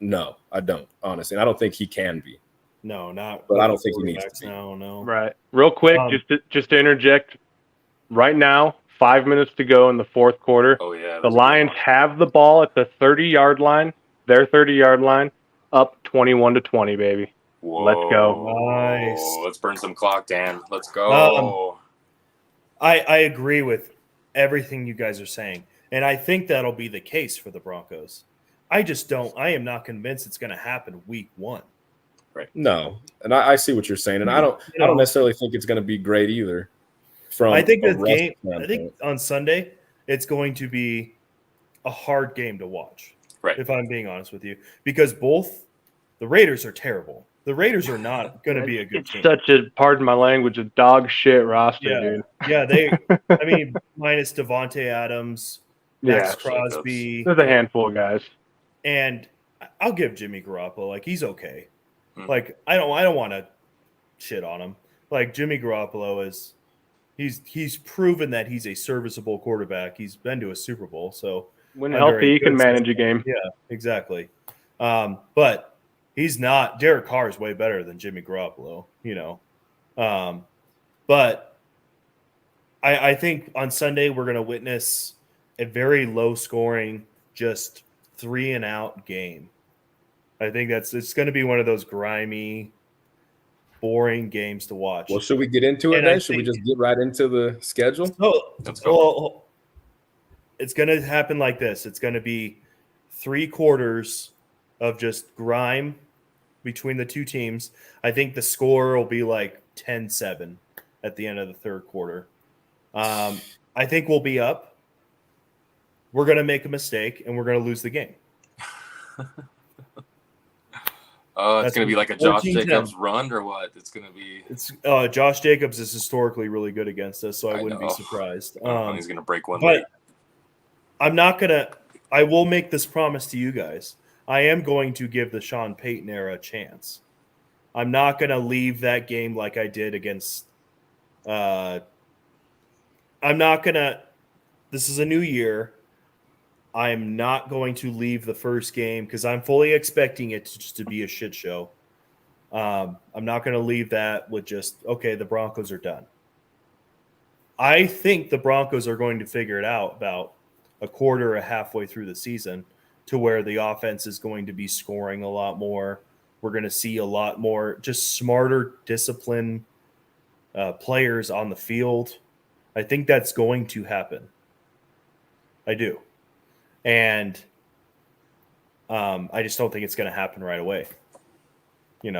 No, I don't, honestly. And I don't think he can be. No, not. But I don't think he needs to be. No. Right. Real quick, just to interject. Right now, 5 minutes to go in the fourth quarter. Oh, yeah. The Lions have the ball at the 30-yard line, their 30-yard line, up 21-20, baby. Whoa. Let's go. Nice. Let's burn some clock, Dan. Let's go. I agree with everything you guys are saying, and I think that'll be the case for the Broncos. I am not convinced it's going to happen week 1. Right. No, and I see what you're saying, and I don't necessarily think it's going to be great either. I think this game. I think on Sunday it's going to be a hard game to watch. Right. If I'm being honest with you, because both the Raiders are terrible. The Raiders are not going to be a good team. Such a, pardon my language, a dog shit roster, dude. Yeah, I mean, minus Devontae Adams, Max Crosby. There's a handful of guys, and I'll give Jimmy Garoppolo, like, he's okay. Like, I don't want to shit on him. Like, Jimmy Garoppolo is. He's proven that he's a serviceable quarterback. He's been to a Super Bowl, so when healthy, he can manage a game. Yeah, exactly. But he's not. Derek Carr is way better than Jimmy Garoppolo, But I think on Sunday we're going to witness a very low-scoring, just 3-and-out game. I think it's going to be one of those grimy, boring games to watch. Well, should we get into it then? Should we just get right into the schedule? Let's go. Well, it's going to happen like this. It's going to be 3 quarters of just grime between the two teams. I think the score will be like 10-7 at the end of the third quarter. I think we'll be up. We're going to make a mistake, and we're going to lose the game. It's going to be like a Josh Jacobs run or what? It's going to be. Josh Jacobs is historically really good against us, so I wouldn't be surprised. He's going to break one. But I'm not going to – I will make this promise to you guys. I am going to give the Sean Payton era a chance. I'm not going to leave that game like I did against I'm not going to – this is a new year. I'm not going to leave the first game because I'm fully expecting it just to be a shit show. I'm not going to leave that with just, okay, the Broncos are done. I think the Broncos are going to figure it out about a quarter or halfway through the season to where the offense is going to be scoring a lot more. We're going to see a lot more just smarter, disciplined players on the field. I think that's going to happen. I do. And I just don't think it's going to happen right away. And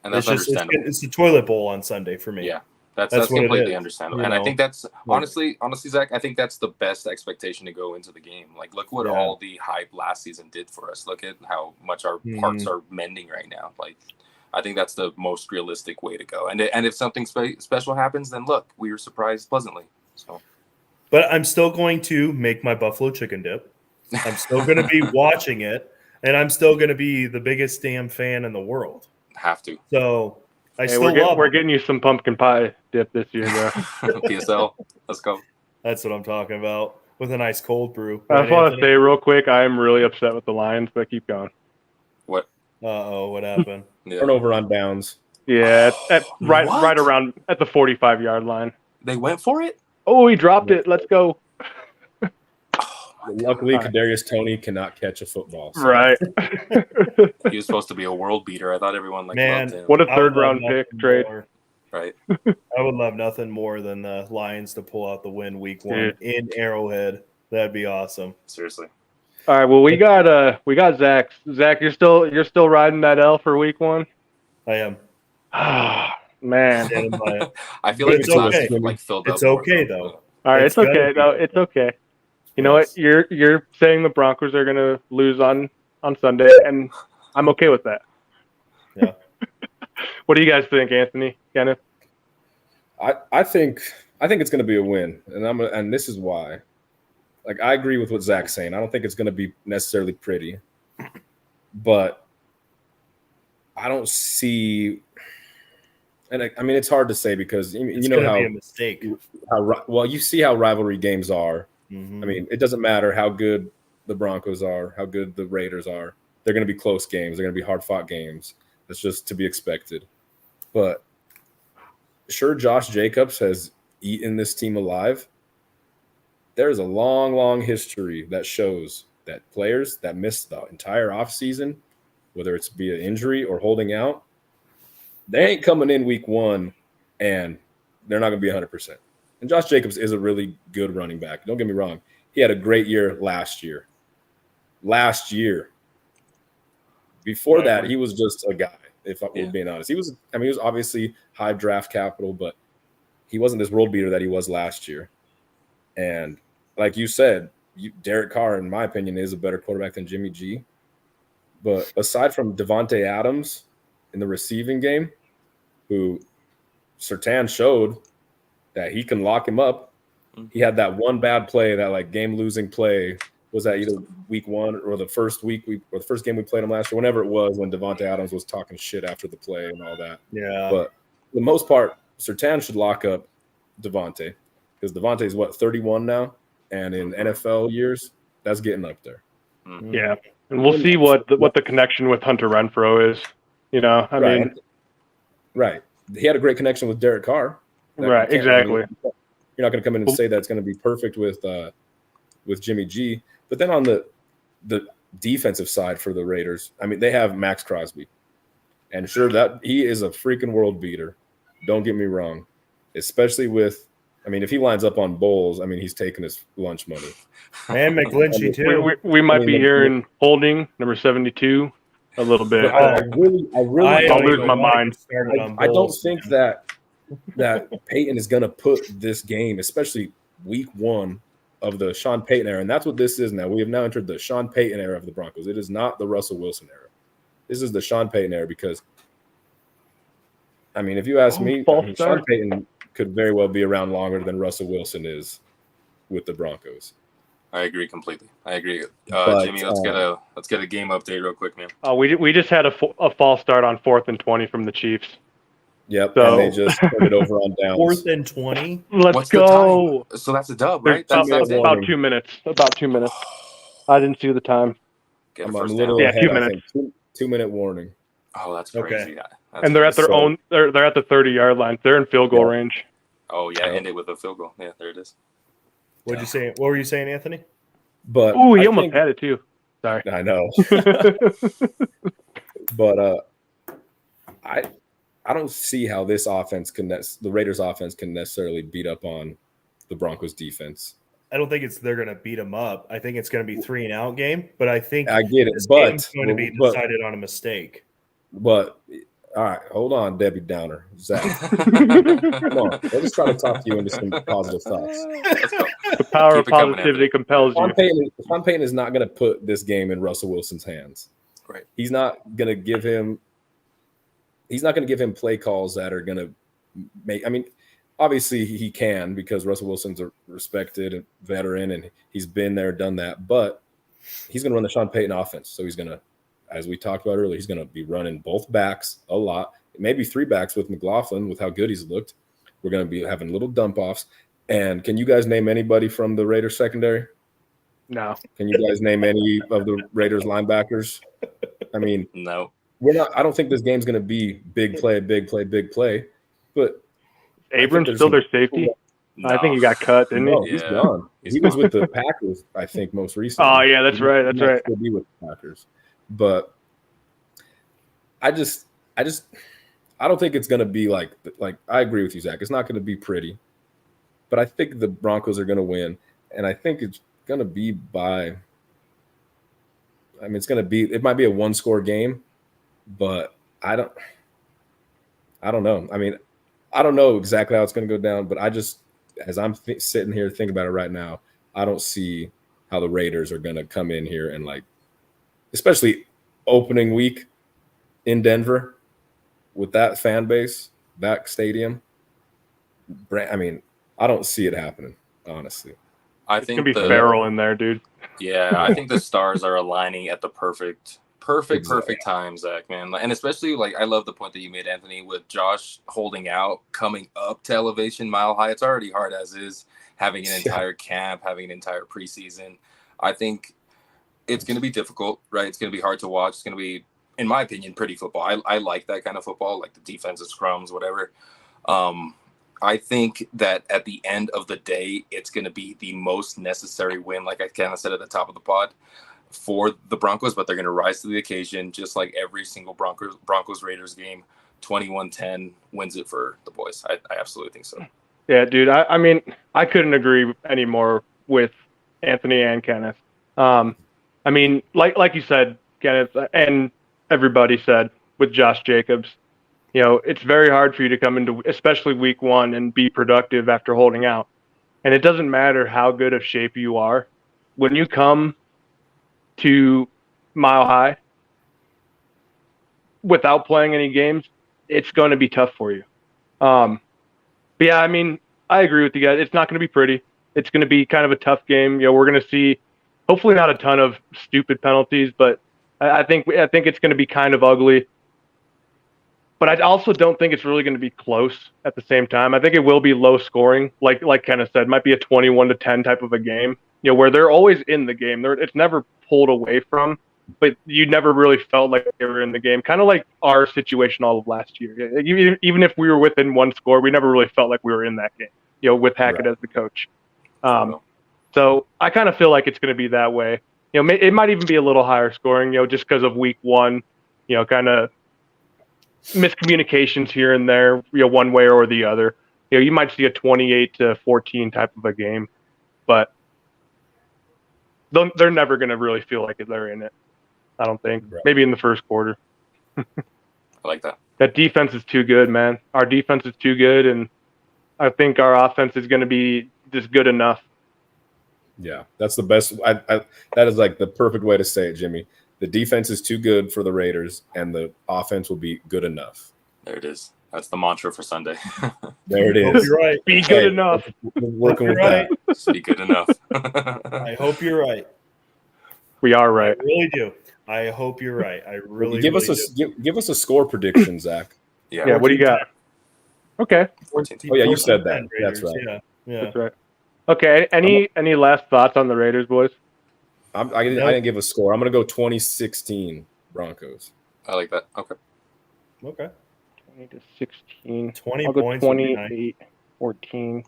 that's understandable. It's the toilet bowl on Sunday for me. Yeah, that's completely understandable. And I think that's honestly, Zach, I think that's the best expectation to go into the game. Like, look what all the hype last season did for us. Look at how much our hearts are mending right now. Like, I think that's the most realistic way to go. And if something special happens, then look, we were surprised pleasantly. So. But I'm still going to make my buffalo chicken dip. I'm still going to be watching it, and I'm still going to be the biggest damn fan in the world. Have to. So we're getting you some pumpkin pie dip this year, bro. PSL, let's go. That's what I'm talking about with a nice cold brew. I just want to say real quick, I am really upset with the Lions, but keep going. What? What happened? Turnover on downs. Yeah, right around at the 45-yard line. They went for it? Oh, he dropped it. Let's go. Luckily, Kadarius Toney cannot catch a football. So. Right. He was supposed to be a world beater. I thought everyone loved him. What a third-round pick trade. Right. I would love nothing more than the Lions to pull out the win week 1 in Arrowhead. That'd be awesome. Seriously. All right. Well, we got Zach. Zach, you're still riding that L for week 1? I am. Man, I feel like it's okay. not like filled up. It's okay though. All right, it's okay. No, it's okay. You know what? You're saying the Broncos are going to lose on Sunday, and I'm okay with that. Yeah. What do you guys think, Anthony? Kenneth? I think it's going to be a win, and this is why. Like, I agree with what Zach's saying. I don't think it's going to be necessarily pretty, but I don't see. And I mean, it's hard to say because you know how be a mistake. Well, you see how rivalry games are. Mm-hmm. I mean, it doesn't matter how good the Broncos are, how good the Raiders are. They're going to be close games. They're going to be hard-fought games. That's just to be expected. But sure, Josh Jacobs has eaten this team alive. There's a long, long history that shows that players that miss the entire offseason, whether it's via injury or holding out, they ain't coming in week one and they're not going to be 100%. And Josh Jacobs is a really good running back. Don't get me wrong. He had a great year last year. Before that, he was just a guy, if we're being honest. He was obviously high draft capital, but he wasn't this world beater that he was last year. And like you said, Derek Carr, in my opinion, is a better quarterback than Jimmy G. But aside from Devontae Adams in the receiving game, who Surtain showed that he can lock him up. He had that one bad play, that like game-losing play. Was that either week one or the first game we played him last year, whenever it was, when Devontae Adams was talking shit after the play and all that. Yeah. But for the most part, Surtain should lock up Devontae, because Devontae is 31 now, and in NFL years, that's getting up there. Yeah, and we'll see what the connection with Hunter Renfrow is. You know, I mean, right. He had a great connection with Derek Carr. Right, exactly. You're not going to come in and say that it's going to be perfect with Jimmy G. But then on the defensive side for the Raiders, I mean, they have Max Crosby. And sure, that he is a freaking world beater. Don't get me wrong. Especially with, I mean, if he lines up on Bowles, I mean, he's taking his lunch money. And McGlinchey, too. We might be hearing holding, number 72, a little bit. I really I'll lose my mind. I don't think that Peyton is going to put this game, especially week one of the Sean Payton era. And that's what this is now. We have now entered the Sean Payton era of the Broncos. It is not the Russell Wilson era. This is the Sean Payton era because, I mean, if you ask me, Sean Payton could very well be around longer than Russell Wilson is with the Broncos. I agree completely. I agree. Jimmy, let's get a game update real quick, man. We just had a false start on 4th and 20 from the Chiefs. Yep, and they just put it over on downs. 4th and 20. Let's go. So that's a dub, right? That's about 2 minutes. About 2 minutes. I didn't see the time. I'm a little ahead, 2 minutes. 2-minute warning. Oh, that's crazy. Okay. And they're at their own. They're at the 30-yard line. They're in field goal range. Oh yeah, end it with a field goal. Yeah, there it is. What'd you say? What were you saying, Anthony? But he almost had it too. Sorry. I know. But I don't see how this offense the Raiders offense can necessarily beat up on the Broncos defense. I don't think they're going to beat them up. I think it's going to be 3-and-out game, but I think I get it. this But game's going to be decided on a mistake. But all right, hold on, Debbie Downer. Zach. Come on. Let's try to talk you into some positive thoughts. The power of positivity compels you. Sean Payton is not going to put this game in Russell Wilson's hands. Right. He's not going to give him play calls that are going to make – I mean, obviously he can, because Russell Wilson's a respected veteran and he's been there, done that. But he's going to run the Sean Payton offense. So he's going to, as we talked about earlier, he's going to be running both backs a lot, maybe 3 backs with McLaughlin with how good he's looked. We're going to be having little dump offs. And can you guys name anybody from the Raiders secondary? No. Can you guys name any of the Raiders linebackers? I mean, no. I don't think this game's going to be big play. But Abrams still their safety? No. I think he got cut, didn't he? He's gone. He was with the Packers, I think, most recently. Oh, yeah, that's right. He'll be with the Packers. But I don't think it's going to be like I agree with you, Zach. It's not going to be pretty. But I think the Broncos are going to win. And I think it's going to be it might be a 1-score game, but I don't know. I mean, I don't know exactly how it's going to go down, but I just, as I'm sitting here thinking about it right now, I don't see how the Raiders are going to come in here and like, especially opening week in Denver with that fan base, that stadium. I mean, I don't see it happening, honestly. I It's think gonna be Farrell in there, dude. Yeah, I think the stars are aligning at the perfect time, Zach, man. And especially, like, I love the point that you made, Anthony, with Josh holding out, coming up to elevation mile high. It's already hard as is, having an entire camp, having an entire preseason. I think it's going to be difficult, right? It's going to be hard to watch. It's going to be, in my opinion, pretty football. I like that kind of football, like the defensive scrums, whatever. I think that at the end of the day, it's going to be the most necessary win, like I kind of said at the top of the pod, for the Broncos, but they're going to rise to the occasion, just like every single Broncos-Raiders game. 21-10 wins it for the boys. I absolutely think so. Yeah, dude. I mean, I couldn't agree anymore with Anthony and Kenneth. I mean, like you said, Kenneth, and everybody said with Josh Jacobs, you know, it's very hard for you to come into, especially week one, and be productive after holding out. And it doesn't matter how good of shape you are. When you come to Mile High without playing any games, it's going to be tough for you. But yeah, I mean, I agree with you guys. It's not going to be pretty. It's going to be kind of a tough game. You know, we're going to see, hopefully not a ton of stupid penalties, but I think it's going to be kind of ugly. But I also don't think it's really going to be close at the same time. I think it will be low scoring, like Kenneth said, might be a 21-10 type of a game. You know, where they're always in the game. It's never pulled away from, but you never really felt like they were in the game. Kind of like our situation all of last year. Even if we were within one score, we never really felt like we were in that game. You know, with Hackett as the coach. So I kind of feel like it's going to be that way. You know, it might even be a little higher scoring. You know, just because of week one. You know, kind of miscommunications here and there, you know, one way or the other. You know, you might see a 28-14 type of a game, but they're never going to really feel like they're in it. I don't think. Right. Maybe in the first quarter. I like that. That defense is too good, man. Our defense is too good, and I think our offense is going to be just good enough. Yeah, that's the best. That is like the perfect way to say it, Jimmy. The defense is too good for the Raiders, and the offense will be good enough. There it is. That's the mantra for Sunday. There it is. You're right. Be good enough. Working with right. That. Be good enough. I hope you're right. We are right. I really do. I hope you're right. I really give really us a score prediction, Zach. Yeah. What do you got? Okay. 14. Oh yeah, you said that. Raiders. That's right. Yeah. That's right. Okay. Any last thoughts on the Raiders, boys? I didn't give a score. I'm going to go 2016 Broncos. I like that. Okay. 20-16. 20 I'll go points. 28-14.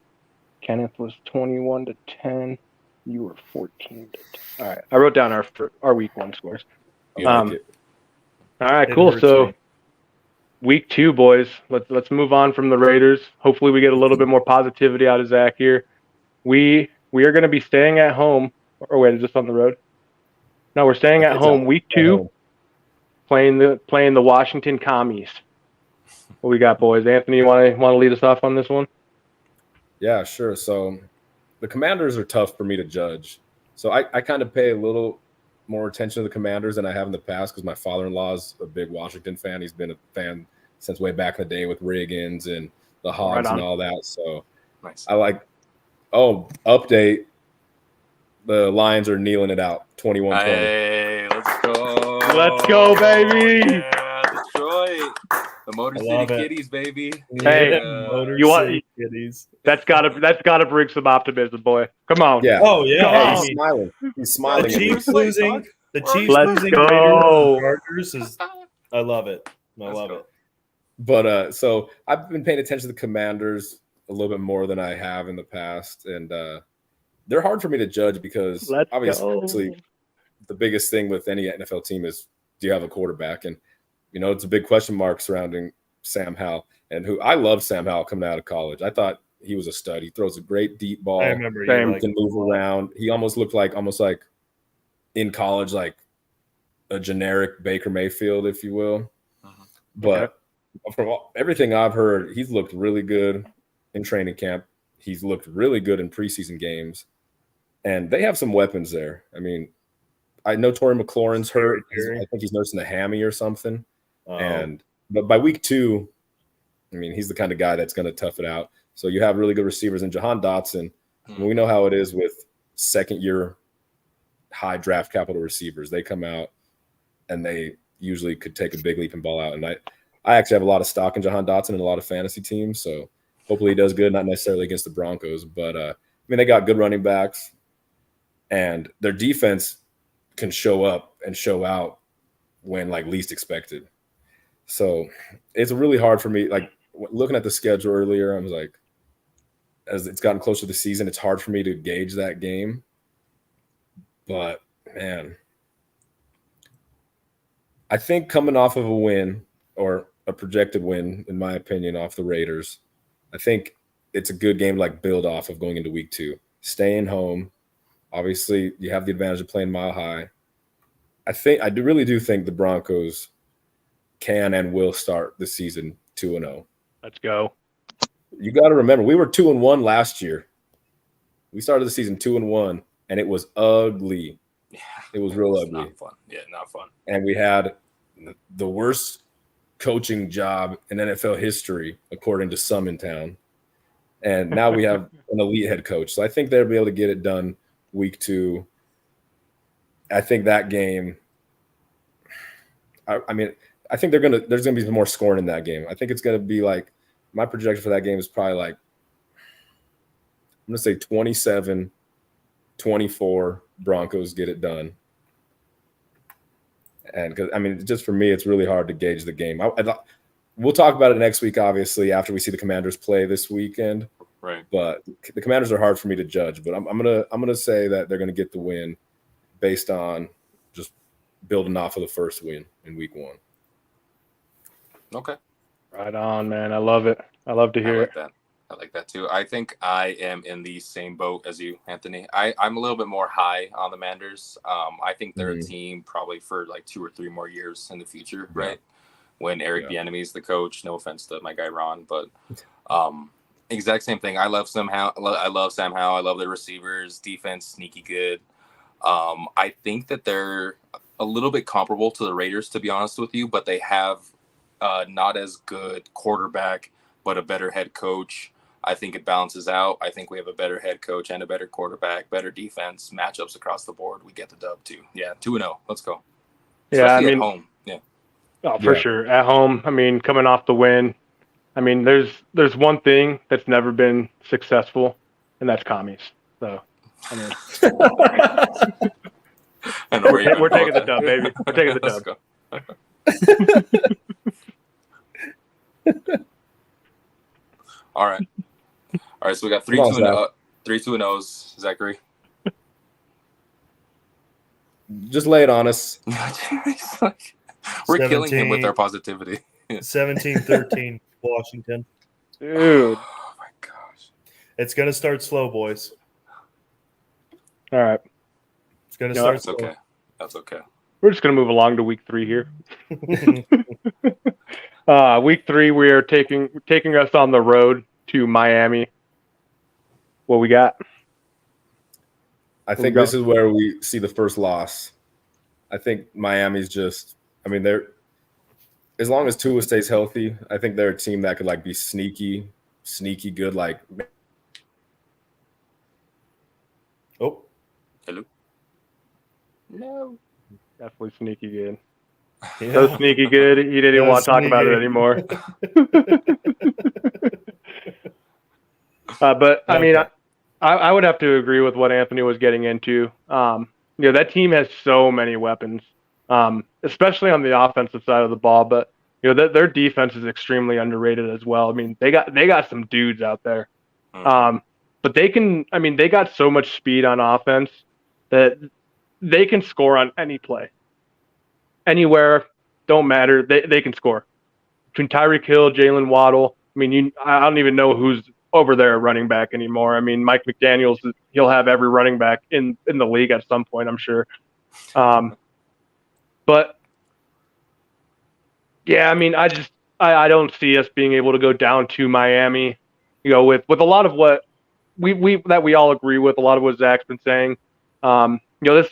Kenneth was 21-10. You were 14-10. All right. I wrote down our week one scores. All right. Cool. So week two, boys. Let's move on from the Raiders. Hopefully, we get a little bit more positivity out of Zach here. We are going to be staying at home. Or wait, is this on the road? No, we're staying at home. Week two, playing the Washington Commies. What we got, boys? Anthony, you want to lead us off on this one? Yeah, sure. So the Commanders are tough for me to judge. So I kind of pay a little more attention to the Commanders than I have in the past because my father-in-law is a big Washington fan. He's been a fan since way back in the day with Riggins and the Hogs and all that. So nice. I like. Oh, update. The Lions are kneeling it out, 21-20. Hey, let's go. Let's go, baby. Yeah, Detroit. The Motor City Kitties, baby. Hey, Motor City Kitties. That's gotta bring some optimism, boy. Come on. Yeah. Oh yeah. He's smiling. He's smiling. The Chiefs losing. The Chiefs Let's losing. go. Chargers is. I love it. I love it. But so I've been paying attention to the Commanders a little bit more than I have in the past, and they're hard for me to judge because obviously the biggest thing with any NFL team is, do you have a quarterback? And you know, it's a big question mark surrounding Sam Howell, and who I love Sam Howell coming out of college. I thought he was a stud. He throws a great deep ball. I remember he can move around. He almost looked like in college, like a generic Baker Mayfield, if you will. But from everything I've heard, he's looked really good in training camp. He's looked really good in preseason games. And they have some weapons there. I mean, I know Torrey McLaurin's hurt. I think he's nursing a hammy or something. But by week 2, I mean, he's the kind of guy that's going to tough it out. So you have really good receivers. And Jahan Dotson, we know how it is with second-year high draft capital receivers. They come out and they usually could take a big leap and ball out. And I actually have a lot of stock in Jahan Dotson and a lot of fantasy teams. So hopefully he does good, not necessarily against the Broncos. But, I mean, they got good running backs. And their defense can show up and show out when, like, least expected. So it's really hard for me. Like, looking at the schedule earlier, I was like, as it's gotten closer to the season, it's hard for me to gauge that game. But, man, I think coming off of a win or a projected win, in my opinion, off the Raiders, I think it's a good game to, like, build off of going into week 2. Staying home. Obviously, you have the advantage of playing Mile High. I really do think the Broncos can and will start the season 2-0. Let's go. You got to remember, we were 2-1 last year. We started the season 2-1, and it was ugly. Yeah, it was real ugly. Not fun. Yeah, not fun. And we had the worst coaching job in NFL history, according to some in town. And now we have an elite head coach. So I think they'll be able to get it done week 2. I think that game, I mean, I think there's gonna be more scoring in that game. I think it's gonna be like, my projection for that game is probably like, I'm gonna say 27-24 Broncos get it done. And because, I mean, just for me, it's really hard to gauge the game. We'll talk about it next week, obviously, after we see the Commanders play this weekend. Right. But the Commanders are hard for me to judge. But I'm gonna say that they're gonna get the win based on just building off of the first win in week 1. Okay. Right on, man. I love it. I love to hear it. I like that too. I think I am in the same boat as you, Anthony. I'm a little bit more high on the Manders. I think they're a team probably for like 2 or 3 more years in the future, right? When Eric Bieniemy is the coach. No offense to my guy Ron, but exact same thing. I love Sam Howell. I love their receivers. Defense, sneaky good. I think that they're a little bit comparable to the Raiders, to be honest with you, but they have not as good quarterback, but a better head coach. I think it balances out. I think we have a better head coach and a better quarterback, better defense, matchups across the board. We get the dub too. Yeah, 2-0. Let's go. Especially at home. Yeah. Oh, for sure. At home, I mean, coming off the win, I mean, there's one thing that's never been successful, and that's commies. So, I mean, we're taking the dub, baby. We're taking the dub. All right. So we got 3-2-0s, Zachary. Just lay it on us. We're killing him with our positivity. 17-13, Washington. Dude. Oh my gosh. It's gonna start slow, boys. All right. It's gonna start slow. Okay. That's okay. We're just gonna move along to week 3 here. Week 3, we are taking us on the road to Miami. What we got? I think this is where we see the first loss. I think Miami's just, I mean, they're, as long as Tua stays healthy, I think they're a team that could like be sneaky good. Like, oh, hello, no, definitely sneaky good. Yeah. So sneaky good, he didn't even want to talk about it anymore. But I mean, I would have to agree with what Anthony was getting into. That team has so many weapons, especially on the offensive side of the ball. But their defense is extremely underrated as well. I mean, they got some dudes out there, but they got so much speed on offense that they can score on any play, anywhere. Don't matter. They can score. Between Tyreek Hill, Jalen Waddle. I mean, I don't even know who's over there running back anymore. I mean, Mike McDaniels, he'll have every running back in the league at some point, I'm sure. But yeah, I mean, I don't see us being able to go down to Miami, with a lot of what we all agree with a lot of what Zach's been saying. This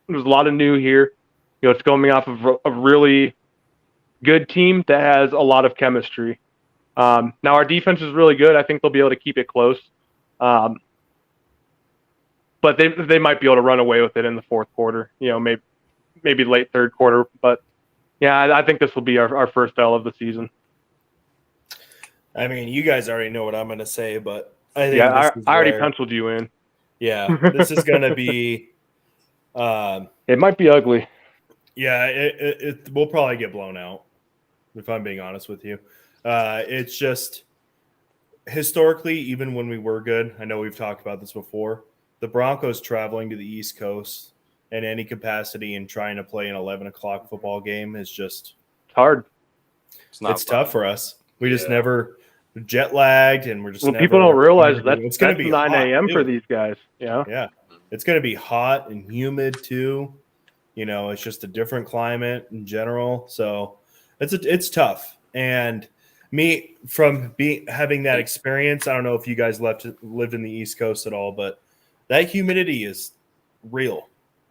there's a lot of new here. It's coming off of a really good team that has a lot of chemistry. Now our defense is really good. I think they'll be able to keep it close. But they might be able to run away with it in the fourth quarter. Maybe late third quarter. But yeah, I think this will be our first L of the season. I mean, you guys already know what I'm going to say, but I think I already penciled you in. Yeah, this is going to be. It might be ugly. Yeah, it we'll probably get blown out, if I'm being honest with you. It's just historically, even when we were good, I know we've talked about this before, the Broncos traveling to the East Coast in any capacity and trying to play an 11 o'clock football game is just hard. It's tough for us. We just never jet lagged, and we're just never, people don't realize that it's going to be 9 a.m. for these guys. Yeah, it's going to be hot and humid too. It's just a different climate in general, so it's tough. And me, from having that experience, I don't know if you guys lived in the East Coast at all, but that humidity is real.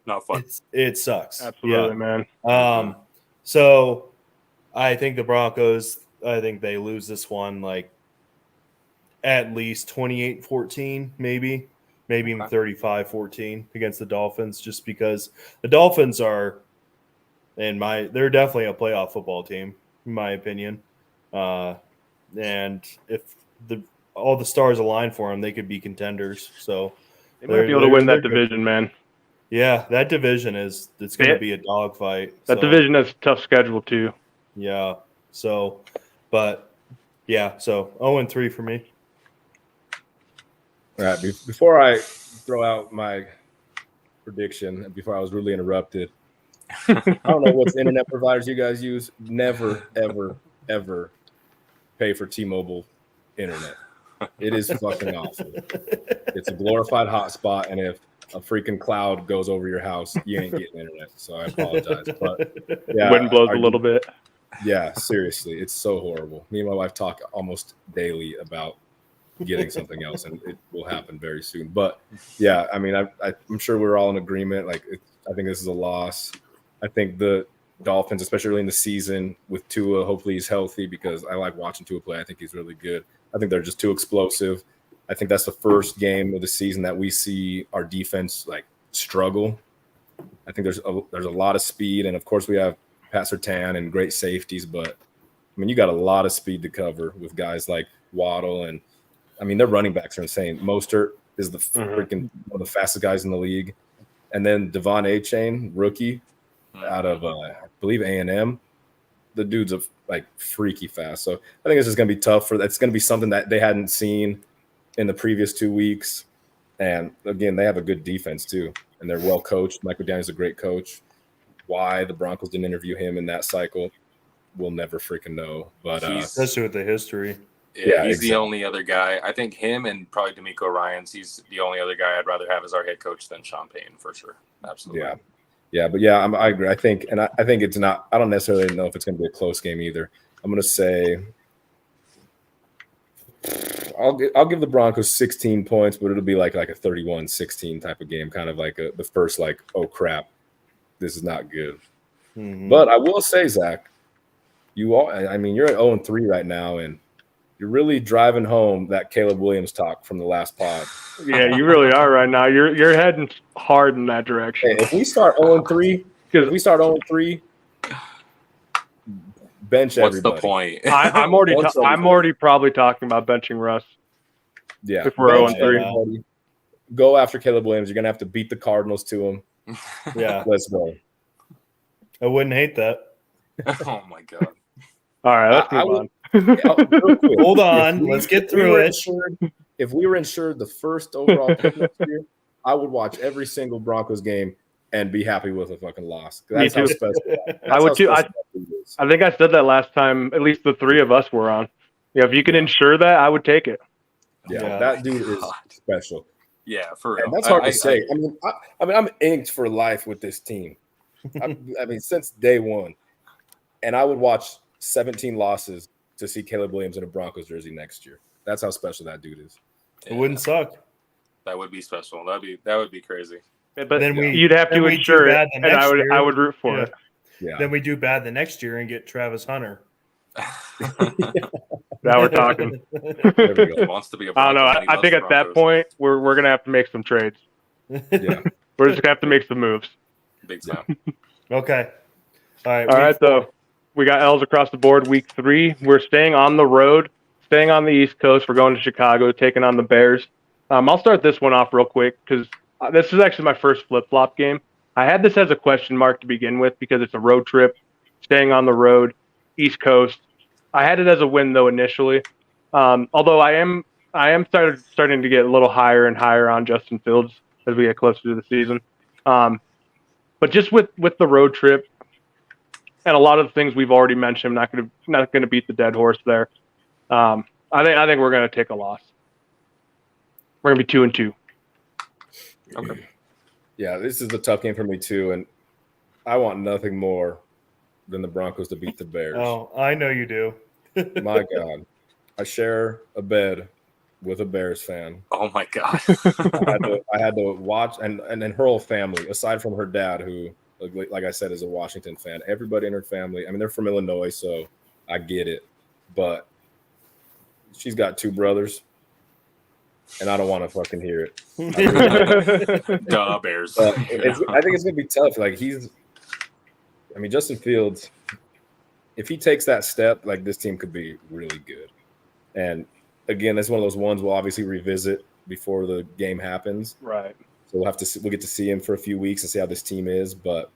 Not fun. It sucks. Absolutely, man. So I think the Broncos, they lose this one like at least 28-14, maybe even 35-14 against the Dolphins, just because the Dolphins are they're definitely a playoff football team, in my opinion. And if all the stars align for them, they could be contenders. So they might be able to win that division, man. Yeah, that division it's going to be a dogfight. That division has a tough schedule too. Yeah. So, but yeah, so 0-3 for me. All right. Before I throw out my prediction, before I was really interrupted, I don't know what internet providers you guys use. Never, ever, ever pay for T-Mobile internet. It is fucking awful. It's a glorified hotspot, and if a freaking cloud goes over your house, you ain't getting internet. So I apologize. But yeah, wind blows a little bit. Yeah, seriously, it's so horrible. Me and my wife talk almost daily about getting something else, and it will happen very soon. But yeah, I mean, I'm sure we're all in agreement. Like, I think this is a loss. I think the Dolphins, especially early in the season with Tua, hopefully he's healthy, because I like watching Tua play. I think he's really good. I think they're just too explosive. I think that's the first game of the season that we see our defense like struggle. I think there's a lot of speed, and of course we have Pat Surtain and great safeties, but I mean, you got a lot of speed to cover with guys like Waddle, and I mean, their running backs are insane. Mostert is the freaking one of the fastest guys in the league, and then Devon Achane, rookie out of I believe A&M. The dude's like freaky fast. So I think it's just going to be tough it's going to be something that they hadn't seen in the previous 2 weeks. And again, they have a good defense too, and they're well coached. Mike McDaniel's a great coach. Why the Broncos didn't interview him in that cycle, we'll never freaking know. But especially with the history. Yeah, he's the only other guy. I think him and probably D'Amico Ryans. He's the only other guy I'd rather have as our head coach than Sean Payton, for sure. Absolutely. Yeah, but yeah, I agree. I think it's not. I don't necessarily know if it's going to be a close game either. I'm going to say I'll give the Broncos 16 points, but it'll be like a 31-16 type of game, kind of like the first oh crap, this is not good. Mm-hmm. But I will say, Zach, you're at 0-3 right now, and you're really driving home that Caleb Williams talk from the last pod. Yeah, you really are right now. You're heading hard in that direction. Hey, if we start 0-3, bench everybody. What's the point? I'm already probably talking about benching Russ. Yeah, if we're 0-3, go after Caleb Williams. You're gonna have to beat the Cardinals to him. Yeah, let's go. I wouldn't hate that. Oh my god! All right, let's move on. Hold on, let's get through it. If we were insured the first overall pick next year, I would watch every single Broncos game and be happy with a fucking loss. That's how special. I would too. I think I said that last time. At least the three of us were on. Yeah, if you can ensure that, I would take it. Yeah, that dude is special. Yeah, for real. And that's hard to say. I mean, I'm inked for life with this team. I mean, since day one, and I would watch 17 losses to see Caleb Williams in a Broncos jersey next year. That's how special that dude is. It wouldn't suck. That would be special. That would be crazy. But then you'd have to insure it, and I would root for it. Yeah. Then we do bad the next year and get Travis Hunter. Now we're talking. He wants to be a Bronco. I don't know. I think at that point we're gonna have to make some trades. Yeah, we're just gonna have to make some moves. Big time. Okay. All right. So we got L's across the board. Week 3, we're staying on the road, staying on the East Coast. We're going to Chicago, taking on the Bears. I'll start this one off real quick because this is actually my first flip-flop game. I had this as a question mark to begin with because it's a road trip, staying on the road, East Coast. I had it as a win though initially, although I am starting to get a little higher and higher on Justin Fields as we get closer to the season. But just with the road trip and a lot of the things we've already mentioned, I'm not gonna beat the dead horse there. I think we're gonna take a loss. We're gonna be 2-2. Okay. Yeah, this is a tough game for me too, and I want nothing more than the Broncos to beat the Bears. Oh, I know you do. My God, I share a bed with a Bears fan. Oh my God. I had to watch, and then her whole family, aside from her dad, who, like I said, is a Washington fan. Everybody in her family, I mean, they're from Illinois, so I get it, but she's got 2 brothers. And I don't want to fucking hear it. Duh, Bears. I think it's going to be tough. Like Justin Fields, if he takes that step, like this team could be really good. And again, that's one of those ones we'll obviously revisit before the game happens. Right. So we'll get to see him for a few weeks and see how this team is. But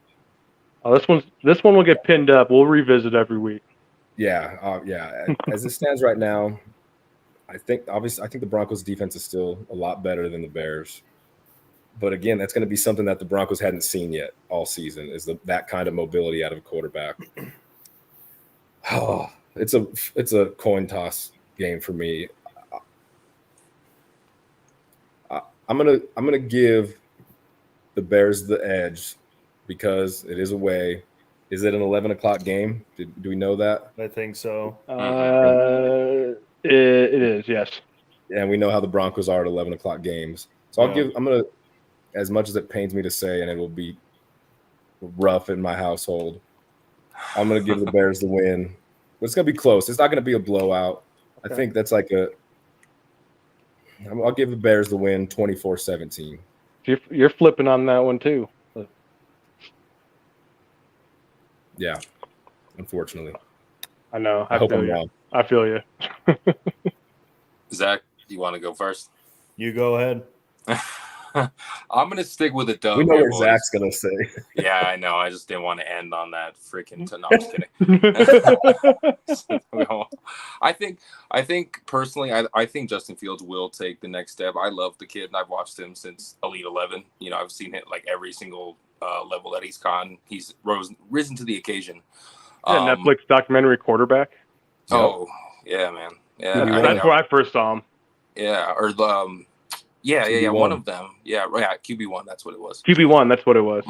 this one will get pinned up. We'll revisit every week. Yeah. As it stands right now, I think the Broncos defense is still a lot better than the Bears. But again, that's going to be something that the Broncos hadn't seen yet all season, is that kind of mobility out of a quarterback. Oh, it's a coin toss game for me. I'm gonna give the Bears the edge because it is away. Is it an 11 o'clock game? Do we know that? I think so. It is, yes. And we know how the Broncos are at 11 o'clock games. So I'm going to, as much as it pains me to say, and it will be rough in my household, I'm going to give the Bears the win. But it's going to be close. It's not going to be a blowout. Okay. I think that's I'll give the Bears the win 24-17. You're flipping on that one too. Yeah, unfortunately. I know. I hope I'm wrong. I feel you. Zach, do you want to go first? You go ahead. I'm going to stick with a dub. We know what Zach's going to say. Yeah, I know. I just didn't want to end on that freaking. No, I'm just kidding. I think personally, I think Justin Fields will take the next step. I love the kid, and I've watched him since Elite 11. You know, I've seen it like every single level that he's gone. He's risen to the occasion. Yeah, Netflix documentary quarterback. Oh, yeah, man. Yeah, that's where I first saw him. Yeah, or QB1. One of them. Yeah, QB1. That's what it was. QB1. That's what it was.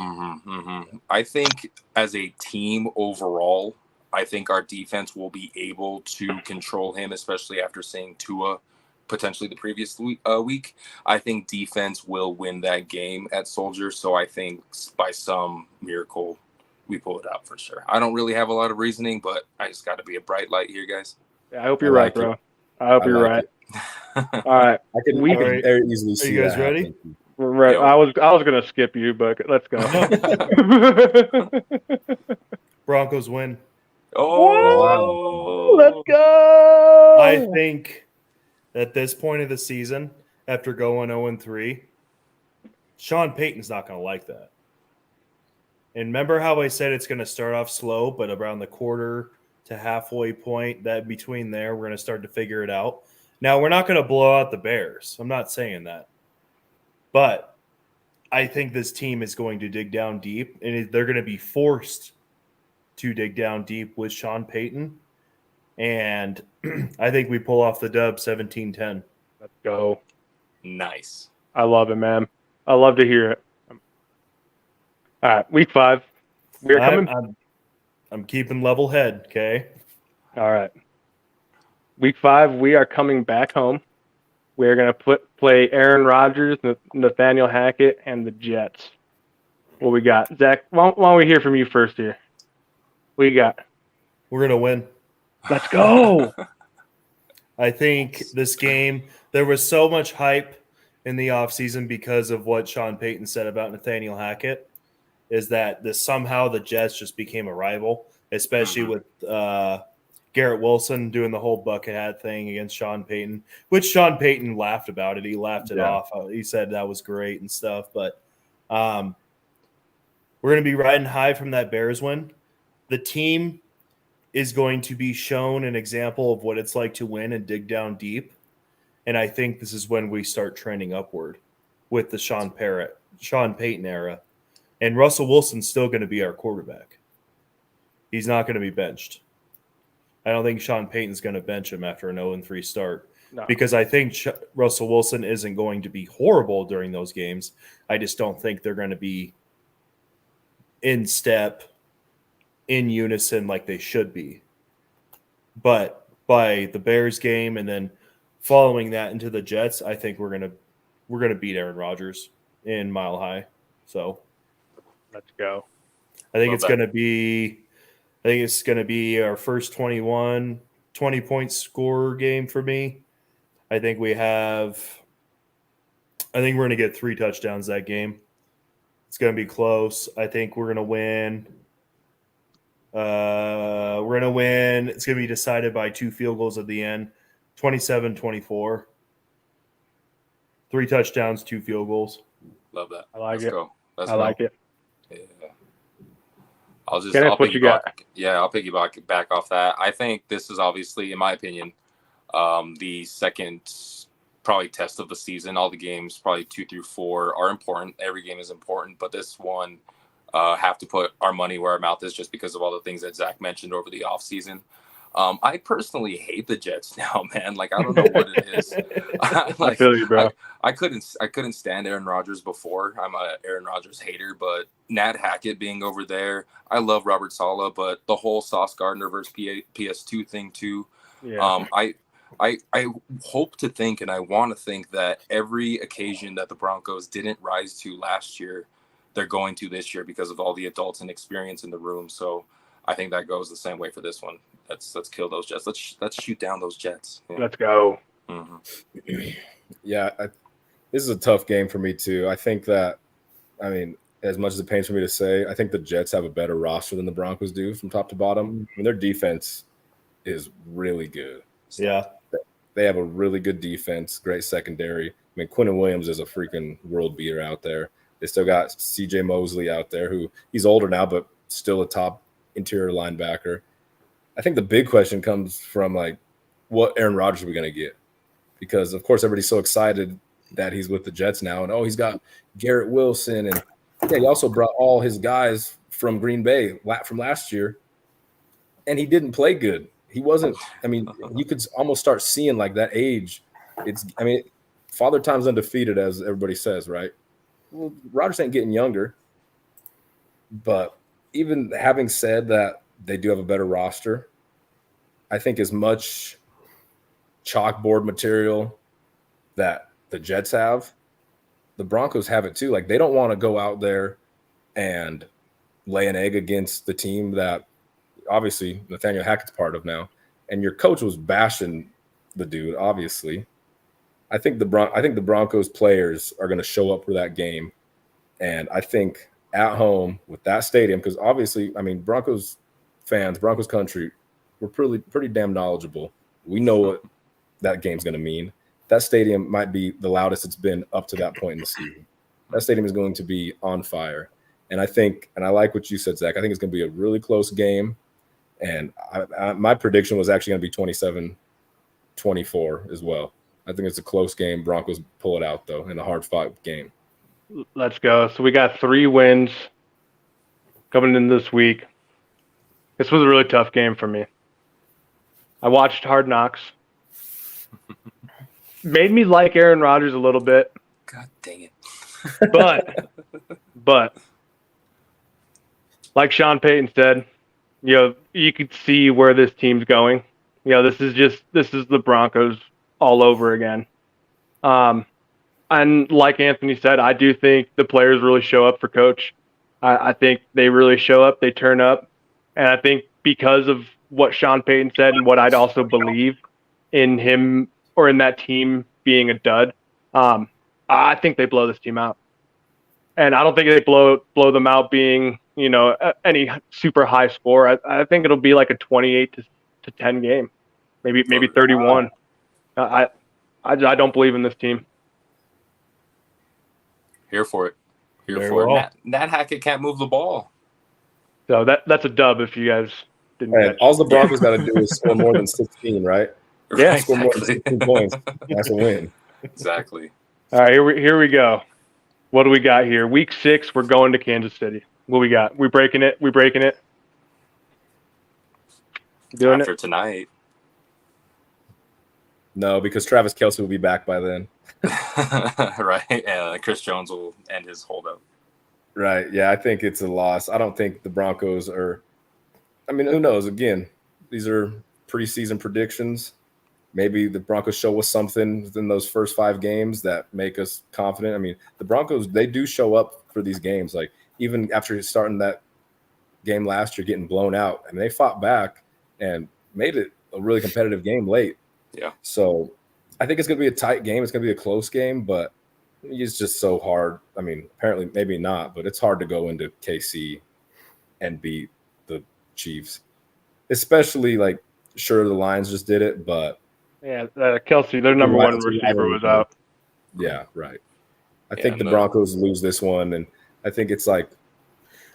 I think as a team overall, I think our defense will be able to control him, especially after seeing Tua potentially the previous week. I think defense will win that game at Soldier. So I think by some miracle, we pull it out for sure. I don't really have a lot of reasoning, but I just got to be a bright light here, guys. Yeah, I hope you're right, bro. I hope you're right. All right. I can very easily see. Are you guys ready? Right. I was gonna skip you, but let's go. Broncos win. Oh, let's go. I think at this point of the season, after going 0-3, Sean Payton's not going to like that. And remember how I said it's going to start off slow, but around the quarter to halfway point, that between there, we're going to start to figure it out. Now, we're not going to blow out the Bears. I'm not saying that. But I think this team is going to dig down deep, and they're going to be forced to dig down deep with Sean Payton. And I think we pull off the dub 17-10. Let's go. Nice. I love it, man. I love to hear it. All right, week 5. We're coming. I'm keeping level head, okay? All right. Week 5, we are coming back home. We're going to play Aaron Rodgers, Nathaniel Hackett, and the Jets. What we got? Zach, why don't we hear from you first here? What you got? We're going to win. Let's go. I think this game, there was so much hype in the offseason because of what Sean Payton said about Nathaniel Hackett, is that somehow the Jets just became a rival, especially with Garrett Wilson doing the whole bucket hat thing against Sean Payton, which Sean Payton laughed about it. He laughed it off. He said that was great and stuff. But we're going to be riding high from that Bears win. The team is going to be shown an example of what it's like to win and dig down deep. And I think this is when we start trending upward with the Sean Payton era. And Russell Wilson's still going to be our quarterback. He's not going to be benched. I don't think Sean Payton's going to bench him after an 0-3 start. No. Because I think Russell Wilson isn't going to be horrible during those games. I just don't think they're going to be in step, in unison like they should be. But by the Bears game and then following that into the Jets, I think we're gonna beat Aaron Rodgers in Mile High. So let's go. I think it's gonna be our first 20-point score game for me. I think we're gonna get 3 touchdowns that game. It's gonna be close. I think we're gonna win. It's going to be decided by 2 field goals at the end, 27-24. 3 touchdowns, 2 field goals. Love that. I like it. Let's go. Like it. Yeah. I'll piggyback back off that. I think this is obviously, in my opinion, the second probably test of the season. All the games, probably 2 through 4, are important. Every game is important, but this one, have to put our money where our mouth is just because of all the things that Zach mentioned over the offseason. I personally hate the Jets now, man. Like, I don't know what it is. I feel you, bro. I couldn't stand Aaron Rodgers before. I'm a Aaron Rodgers hater, but Nat Hackett being over there, I love Robert Saleh, but the whole Sauce Gardner versus PS2 thing too. Yeah. I hope to think, and I want to think, that every occasion that the Broncos didn't rise to last year, they're going to this year because of all the adults and experience in the room. So I think that goes the same way for this one. Let's kill those Jets. Let's shoot down those Jets. Yeah. Let's go. Mm-hmm. Yeah, this is a tough game for me too. I think that, as much as it pains for me to say, I think the Jets have a better roster than the Broncos do from top to bottom. Their defense is really good. Yeah. They have a really good defense, great secondary. Quinnen Williams is a freaking world beater out there. They still got C.J. Mosley out there, who he's older now, but still a top interior linebacker. I think the big question comes from, what Aaron Rodgers are we going to get? Because, of course, everybody's so excited that he's with the Jets now. And, he's got Garrett Wilson. And, he also brought all his guys from Green Bay from last year. And he didn't play good. He wasn't – you could almost start seeing, that age. Father Time's undefeated, as everybody says, right? Well, Rodgers ain't getting younger, but even having said that, they do have a better roster. I think as much chalkboard material that the Jets have, the Broncos have it too. They don't want to go out there and lay an egg against the team that obviously Nathaniel Hackett's part of now. And your coach was bashing the dude, obviously. I think the Broncos players are going to show up for that game. And I think at home with that stadium, because obviously, Broncos fans, Broncos country, we're pretty damn knowledgeable. We know what that game's going to mean. That stadium might be the loudest it's been up to that point in the season. That stadium is going to be on fire. And I like what you said, Zach. I think it's going to be a really close game. And my prediction was actually going to be 27-24 as well. I think it's a close game. Broncos pull it out, though, in a hard-fought game. Let's go. So we got 3 wins coming in this week. This was a really tough game for me. I watched Hard Knocks. Made me like Aaron Rodgers a little bit. God dang it. But like Sean Payton said, you could see where this team's going. This is the Broncos all over again. And like Anthony said, I do think the players really show up for Coach. I think they really show up. They turn up. And I think because of what Sean Payton said and what I'd also believe in him or in that team being a dud, I think they blow this team out. And I don't think they blow them out being, any super high score. I think it'll be like a 28 to 10 game, maybe 31. I don't believe in this team. Here for it. Very well. Nat Hackett can't move the ball. So that's a dub if you guys didn't catch. All the Broncos got to do is score more than 16, right? Yeah, score more than 16 points. That's a win. Exactly. All right, here we go. What do we got here? Week 6, we're going to Kansas City. What we got? We breaking it? Doing After it? Tonight. No, because Travis Kelce will be back by then. Right. Chris Jones will end his holdout. Right. Yeah, I think it's a loss. I don't think the Broncos are – I mean, who knows? Again, these are preseason predictions. Maybe the Broncos show us something in those first 5 games that make us confident. I mean, the Broncos, they do show up for these games. Like, even after starting that game last year, getting blown out, and they fought back and made it a really competitive game late. Yeah. So I think it's going to be a tight game. It's going to be a close game, but it's just so hard. I mean, apparently maybe not, but it's hard to go into KC and beat the Chiefs, especially like, sure, the Lions just did it, but Yeah, Kelce, their number one receiver was out. Yeah, right. I think the Broncos lose this one, and I think it's like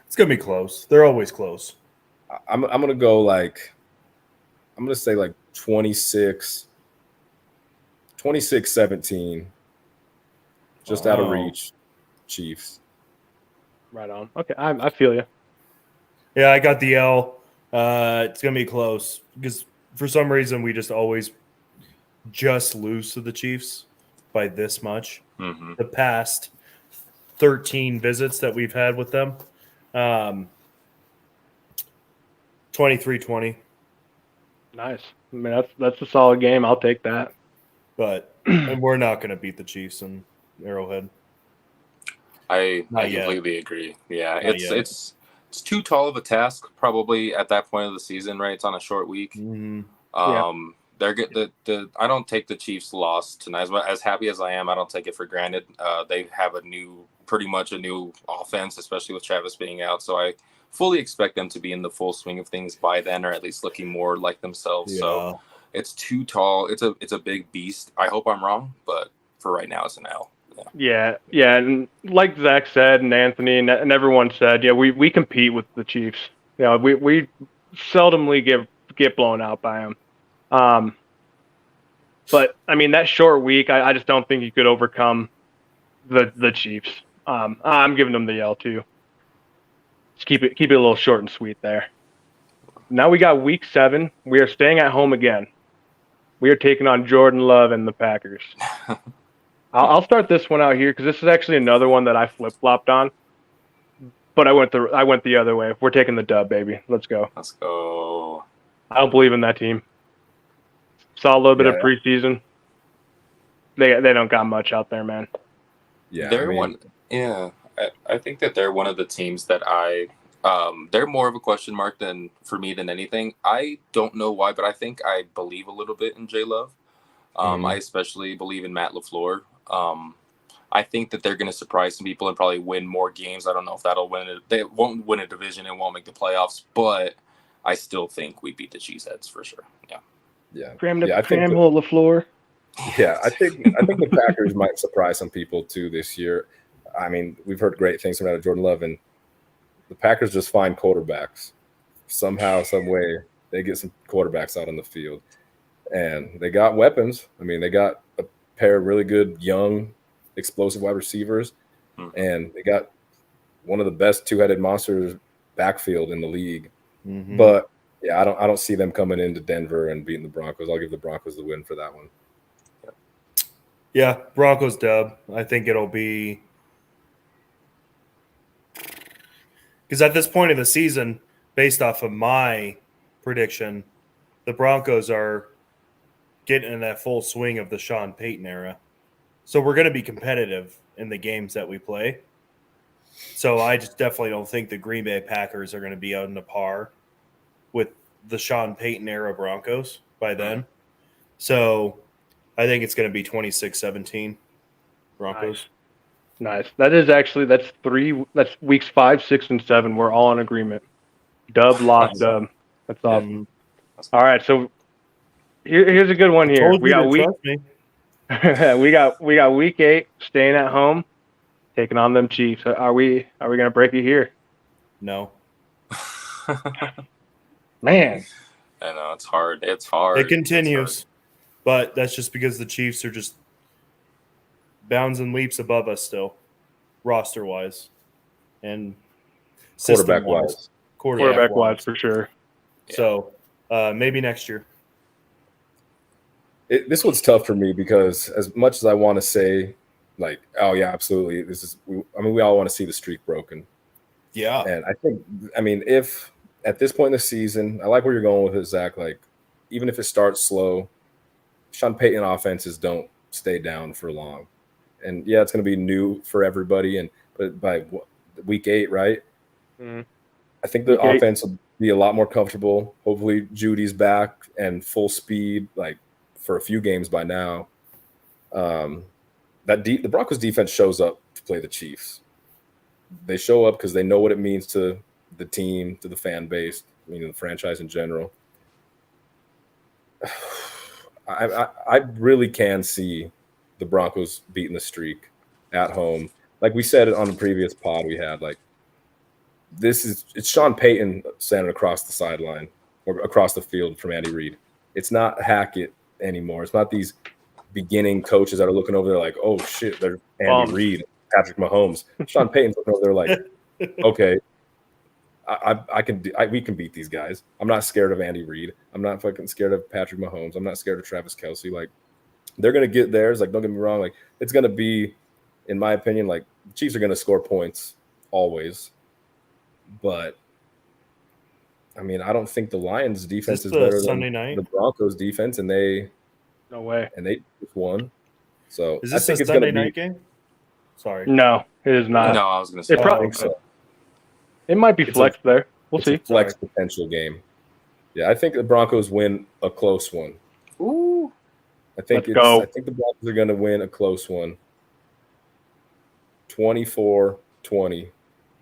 it's gonna be close. They're always close. I'm gonna go like I'm gonna say like 26-17, just out of reach, Chiefs. Right on. Okay, I feel you. Yeah, I got the L. It's gonna be close because for some reason we just always just lose to the Chiefs by this much. Mm-hmm. The past 13 visits that we've had with them, 23-20. Nice. I mean, that's a solid game. I'll take that. But and we're not going to beat the Chiefs in Arrowhead. I completely agree. Yeah, it's too tall of a task probably at that point of the season, right? It's on a short week. Mm-hmm. They're good. I don't take the Chiefs' loss tonight. As happy as I am, I don't take it for granted. They have pretty much a new offense, especially with Travis being out. So I fully expect them to be in the full swing of things by then, or at least looking more like themselves. Yeah. So it's too tall. It's a big beast. I hope I'm wrong, but for right now, it's an L. Yeah. And like Zach said, and Anthony and everyone said, yeah, we compete with the Chiefs. Yeah, we seldomly get blown out by them. But I mean, that short week, I just don't think you could overcome the Chiefs. I'm giving them the L too. Just keep it a little short and sweet there. Now we got week 7. We are staying at home again. We are taking on Jordan Love and the Packers. I'll start this one out here because this is actually another one that I flip-flopped on. But I went the other way. We're taking the dub, baby. Let's go. Let's go. I don't believe in that team. Saw a little bit of preseason. They don't got much out there, man. Yeah, I think that they're one of the teams that they're more of a question mark for me than anything. I don't know why, but I think I believe a little bit in J Love. I especially believe in Matt LaFleur. I think that they're going to surprise some people and probably win more games. I don't know if that'll win it. They won't win a division and won't make the playoffs, but I still think we beat the Cheeseheads for sure. Yeah. Yeah. Cram LaFleur. Yeah, I think the Packers might surprise some people too this year. I mean, we've heard great things about Jordan Love, and the Packers just find quarterbacks somehow, some way. They get some quarterbacks out on the field, and they got weapons. I mean, they got a pair of really good young, explosive wide receivers, and they got one of the best two-headed monsters backfield in the league. Mm-hmm. But yeah, I don't see them coming into Denver and beating the Broncos. I'll give the Broncos the win for that one. Yeah, Broncos dub. I think it'll be because at this point of the season, based off of my prediction, the Broncos are getting in that full swing of the Sean Payton era. So we're going to be competitive in the games that we play. So I just definitely don't think the Green Bay Packers are going to be on the par with the Sean Payton era Broncos by then. So I think it's going to be 26-17 Broncos. Nice. That's weeks 5, 6, and 7. We're all in agreement. Dub, lock, dub. That's awesome. All right, so here's a good one here. We got week 8 staying at home, taking on them Chiefs. Are we gonna break it here? No. Man. I know it's hard. It's hard. It continues, but that's just because the Chiefs are just bounds and leaps above us still, roster wise, and quarterback wise. Quarterback wise for sure. Yeah. So maybe next year. This one's tough for me because as much as I want to say, like, oh yeah, absolutely, we all want to see the streak broken. Yeah, and I mean, if at this point in the season, I like where you're going with it, Zach. Like, even if it starts slow, Sean Payton offenses don't stay down for long, and yeah, it's going to be new for everybody. But by week 8, right? Mm-hmm. I think the offense will be a lot more comfortable. Hopefully, Judy's back and full speed, like for a few games by now. The Broncos defense shows up to play the Chiefs. They show up because they know what it means to the team, to the fan base, the franchise in general. I really can see the Broncos beating the streak at home. Like we said on the previous pod we had, like, it's Sean Payton standing across the sideline or across the field from Andy Reid. It's not Hackett anymore. It's not these beginning coaches that are looking over there like, oh shit, they're Andy Reid, Patrick Mahomes. Sean Payton's looking over there like, okay, we can beat these guys. I'm not scared of Andy Reid. I'm not fucking scared of Patrick Mahomes. I'm not scared of Travis Kelce. Like, they're gonna get theirs. Like, don't get me wrong. Like, it's gonna be, in my opinion, like, the Chiefs are gonna score points always. But I mean, I don't think the Lions defense is better than the Broncos defense, and they just won. So is this a Sunday night game? Sorry, no, it is not. No, I was going to say. I think so. It might be flexed there. We'll see. Flex potential game. Yeah, I think the Broncos win a close one. Ooh, I think the Broncos are going to win a close one. 24-20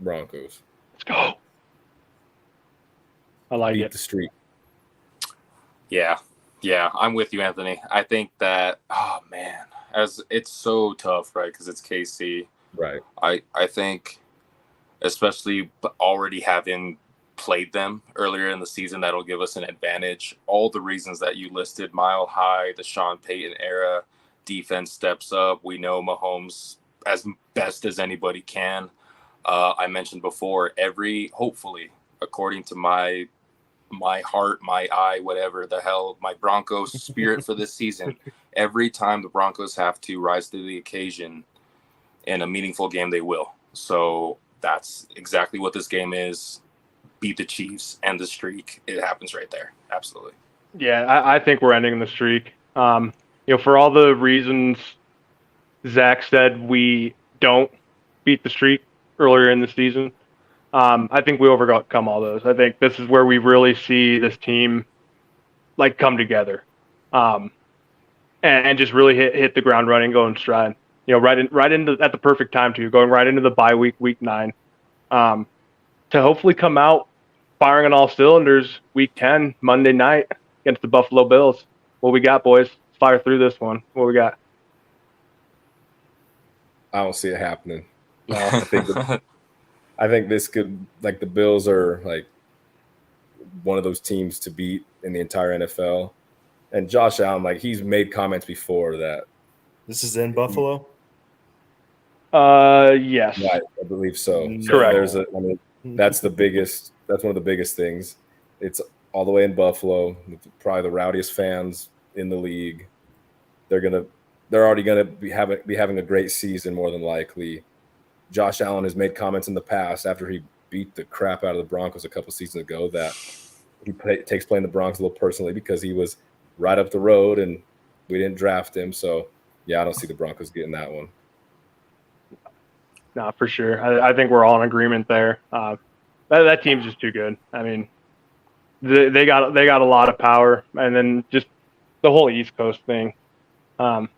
Broncos. Let's go. I like Beat it. The streak. Yeah, I'm with you, Anthony. I think that, oh man, as it's so tough, right? Because it's KC. Right. I think, especially already having played them earlier in the season, that'll give us an advantage. All the reasons that you listed, Mile High, the Sean Payton era, defense steps up. We know Mahomes as best as anybody can. I mentioned before, hopefully, according to my heart, my eye, whatever the hell, my Broncos spirit for this season, every time the Broncos have to rise to the occasion in a meaningful game, they will. So that's exactly what this game is. Beat the Chiefs and the streak. It happens right there. Absolutely. Yeah, I think we're ending the streak. For all the reasons Zach said we don't beat the streak earlier in the season, I think we overcome all those. I think this is where we really see this team like come together, and just really hit the ground running, go in stride. Right into at the perfect time too, going right into the bye week 9, to hopefully come out firing on all cylinders. Week 10, Monday night against the Buffalo Bills. What we got, boys? Fire through this one. What we got? I don't see it happening. No, I think this could, like, the Bills are like one of those teams to beat in the entire NFL. And Josh Allen, like, he's made comments before that. This is in Buffalo? Yes. Yeah, I believe so. Correct. That's one of the biggest things. It's all the way in Buffalo, probably the rowdiest fans in the league. They're already gonna be having a great season, more than likely. Josh Allen has made comments in the past after he beat the crap out of the Broncos a couple seasons ago that he takes playing the Broncos a little personally because he was right up the road and we didn't draft him. So yeah, I don't see the Broncos getting that one. No, for sure. I think we're all in agreement there. That team's just too good. I mean, they got a lot of power, and then just the whole East Coast thing. But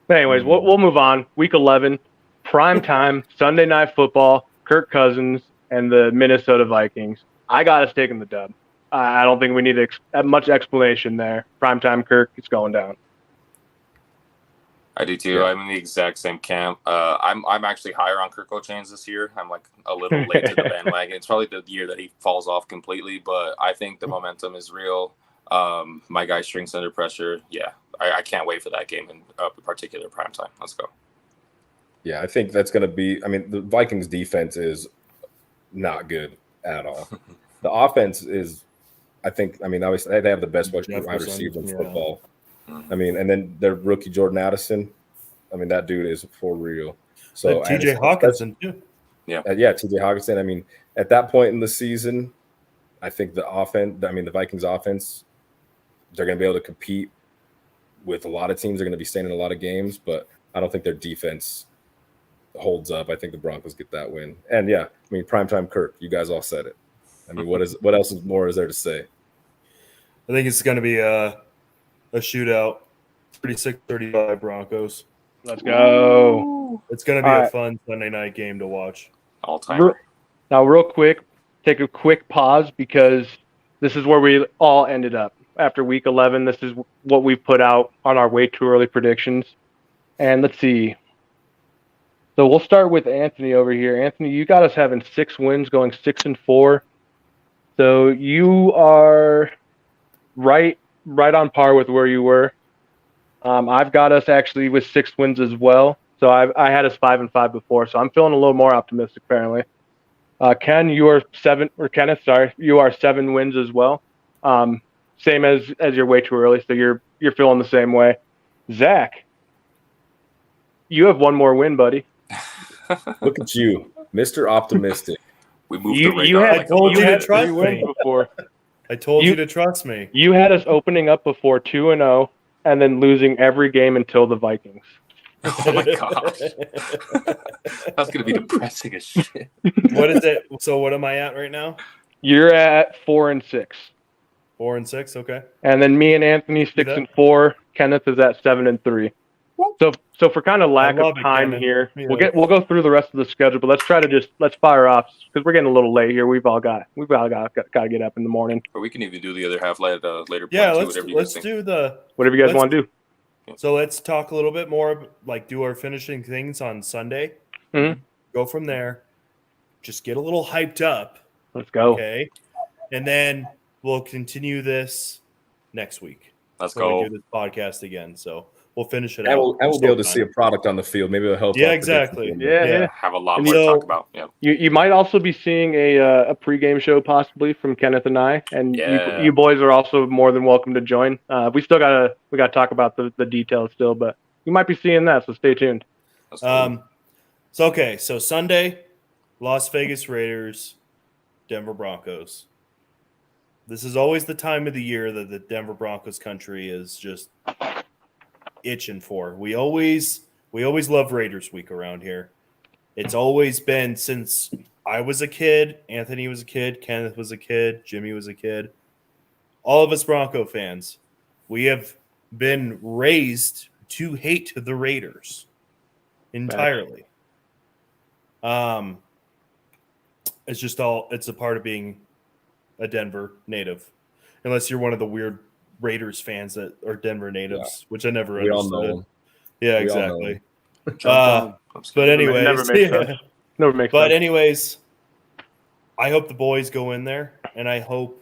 anyways, we'll move on. Week 11, prime time, Sunday Night Football. Kirk Cousins and the Minnesota Vikings. I got us taking the dub. I don't think we need much explanation there. Primetime Kirk, it's going down. I do too. Yeah. I'm in the exact same camp. I'm actually higher on Kirk Chains this year. I'm like a little late to the bandwagon. It's probably the year that he falls off completely, but I think the momentum is real. My guy Strings under pressure. Yeah, I can't wait for that game in particular primetime. Let's go. Yeah, I think that's going to be – I mean, the Vikings defense is not good at all. The offense is – I think – I mean, obviously, they have the best wide receiver in football. I mean, and then their rookie Jordan Addison. I mean, that dude is for real. So TJ Hawkinson too. Yeah, TJ Hawkinson. I mean, at that point in the season, I think the Vikings offense, they're going to be able to compete with a lot of teams. They're going to be staying in a lot of games, but I don't think their defense holds up. I think the Broncos get that win. And yeah, I mean, primetime Kirk. You guys all said it. I mean, what else more is there to say? I think it's going to be a shootout. 36-35 Broncos. Let's go. It's going to be a fun Sunday night game to watch. All time. Now, real quick, take a quick pause because this is where we all ended up. After week 11, this is what we put out on our way too early predictions. And let's see. So we'll start with Anthony over here. Anthony, you got us having 6 wins, going 6-4. So you are right on par with where you were. I've got us actually with 6 wins as well. So I had us 5-5 before. So I'm feeling a little more optimistic apparently. Ken, you are 7 wins as well. Same as your way too early. So you're feeling the same way. Zach, you have 1 more win, buddy. Look at you, Mr. Optimistic. We moved the radar. I told you to trust me before. I told you to trust me. You had us opening up before 2-0 and then losing every game until the Vikings. Oh my gosh. That's going to be depressing as shit. What is it? So what am I at right now? You're at 4-6. 4-6, okay. And then me and Anthony 6-4. Kenneth is at 7-3. So for kind of lack of time here, yeah. We'll go through the rest of the schedule, but let's fire off because we're getting a little late here. We've all got to get up in the morning. Or we can even do the other half later. Yeah, let's do whatever you guys want to do. So let's talk a little bit more, like do our finishing things on Sunday. Mm-hmm. Go from there. Just get a little hyped up. Let's go. Okay, and then we'll continue this next week. Let's go. We do this podcast again. So. We'll finish it out. We'll be able to see a product on the field. Maybe it'll help. Yeah, exactly. Yeah. Have a lot more to talk about. Yeah. You might also be seeing a pregame show possibly from Kenneth and I, and you boys are also more than welcome to join. We got to talk about the details still, but you might be seeing that, so stay tuned. So Sunday, Las Vegas Raiders, Denver Broncos. This is always the time of the year that the Denver Broncos country is just itching for. We always love Raiders week around here. It's always been since I was a kid, Anthony was a kid, Kenneth was a kid, Jimmy was a kid. All of us Bronco fans, we have been raised to hate the Raiders entirely. It's a part of being a Denver native. Unless you're one of the weird Raiders fans that are Denver natives, which I never understood. We all know them. Yeah, exactly. But anyways, never makes sense. Never makes but sense. anyways, I hope the boys go in there, and I hope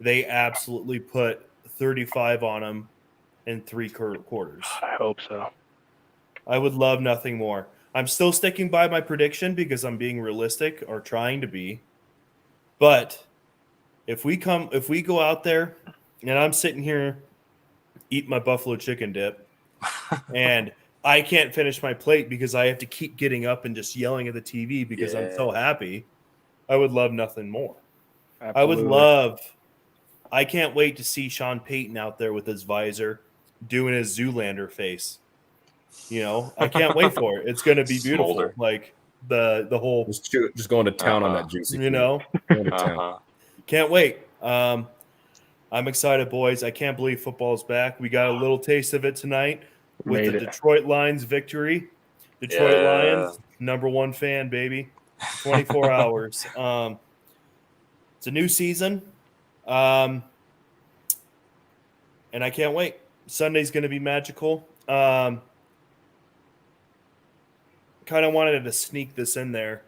they absolutely put 35 on them in 3 quarters. I hope so. I would love nothing more. I'm still sticking by my prediction because I'm being realistic or trying to be. But if we go out there and I'm sitting here eating my buffalo chicken dip and I can't finish my plate because I have to keep getting up and just yelling at the TV because I'm so happy, I would love nothing more. Absolutely. I can't wait to see Sean Payton out there with his visor doing his Zoolander face. I can't wait for it. It's going to be beautiful. Smolder. Like the whole, just going to town on that juicy. Going to town. Can't wait. I'm excited, boys. I can't believe football's back. We got a little taste of it tonight with the Detroit Lions victory. Detroit Lions, #1 fan, baby. 24 hours. It's a new season. And I can't wait. Sunday's going to be magical. Kind of wanted to sneak this in there.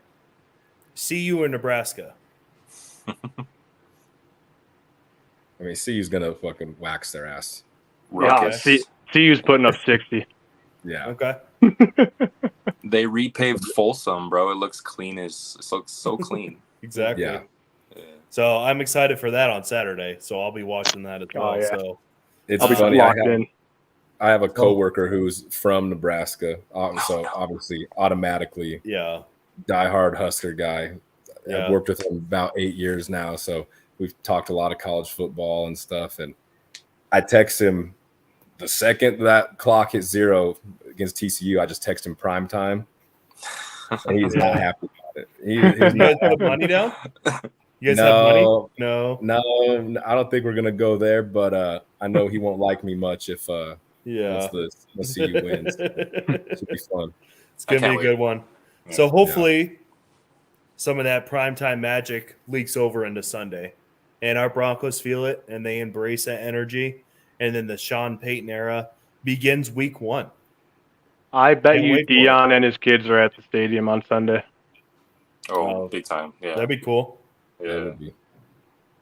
See you in Nebraska. I mean, CU's gonna fucking wax their ass. Yeah, CU's putting up 60. Yeah. Okay. They repaved Folsom, bro. It looks clean as it looks so clean. Exactly. Yeah. So I'm excited for that on Saturday. So I'll be watching that as well. yeah. So It's I'll be funny. locked in. I have a coworker who's from Nebraska, so obviously automatically, diehard Husker guy. Yeah. I've worked with him about 8 years now, so we've talked a lot of college football and stuff. And I text him the second that clock hits 0 against TCU. I just text him prime time, and he's not happy about it. He's you guys have money down? You guys have money? No, I don't think we're gonna go there. But I know he won't like me much if once CU wins. It should be fun. It's gonna be a good one. So hopefully, some of that primetime magic leaks over into Sunday, and our Broncos feel it, and they embrace that energy, and then the Sean Payton era begins week 1. I bet you Dion and his kids are at the stadium on Sunday. Oh, big time! Yeah, that'd be cool. Yeah,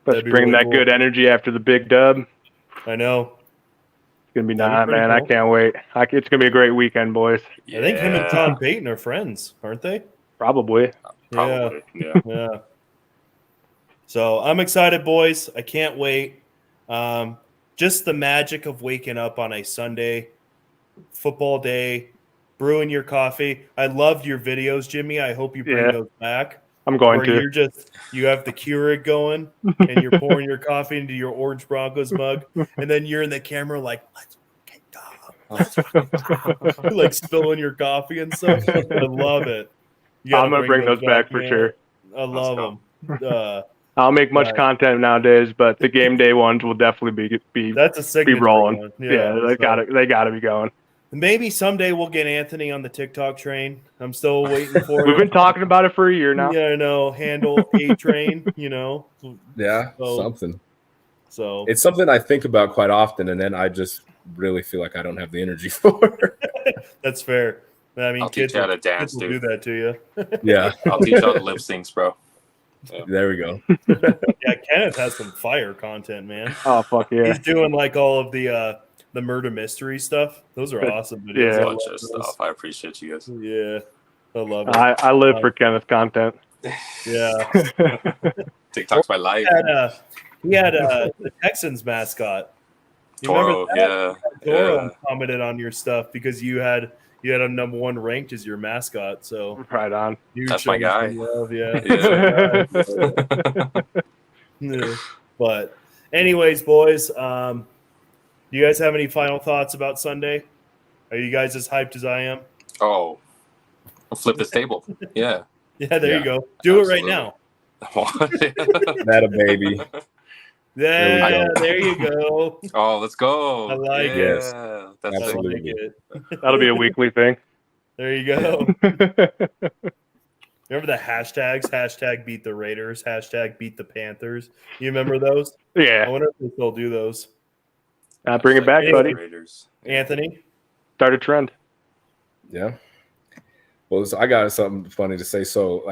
let's bring that good energy after the big dub. I know. It's gonna be man. Cool. I can't wait. It's gonna be a great weekend, boys. I think him and Sean Payton are friends, aren't they? Probably. Yeah. So I'm excited, boys. I can't wait. Just the magic of waking up on a Sunday football day, brewing your coffee. I loved your videos, Jimmy. I hope you bring those back. I'm going to. You have the Keurig going, and you're pouring your coffee into your Orange Broncos mug, and then you're in the camera like, let's fucking go. Like spilling your coffee and stuff. I love it. I'm going to bring those back for sure. I love them. I'll make much content nowadays, but the game day ones will definitely be that's a signature rolling. One. They gotta be going. Maybe someday we'll get Anthony on the TikTok train. I'm still waiting for it. We've been talking about it for a year now. Yeah, I know. Handle A train, Yeah, something. So it's something I think about quite often, and then I just really feel like I don't have the energy for. That's fair. I mean, I'll teach you how to dance, dude. Do that to you. Yeah, I'll teach you how to lip syncs, bro. Yeah. There we go. Yeah, Kenneth has some fire content, man. Oh fuck yeah! He's doing like all of the murder mystery stuff. Those are awesome videos. Yeah, a bunch of stuff. I appreciate you guys. Yeah, I love it. I live for Kenneth content. Yeah, TikTok's my life. He had the Texans mascot. You Toro, Toro commented on your stuff because you had a #1 ranked as your mascot. So right on. That's my guy. Love, yeah. But anyways, boys, do you guys have any final thoughts about Sunday? Are you guys as hyped as I am? Oh, I'll flip this table. Yeah. Yeah, there you go. Do it right now. That a baby. Yeah, there you go. Oh, let's go. I like it. Yes. That's absolutely. That'll be a weekly thing. There you go. Remember the hashtags? Hashtag beat the Raiders. Hashtag beat the Panthers. You remember those? Yeah. I wonder if they still do those. Bring it back, buddy. Raiders. Anthony? Start a trend. Yeah. Well, I got something funny to say. So,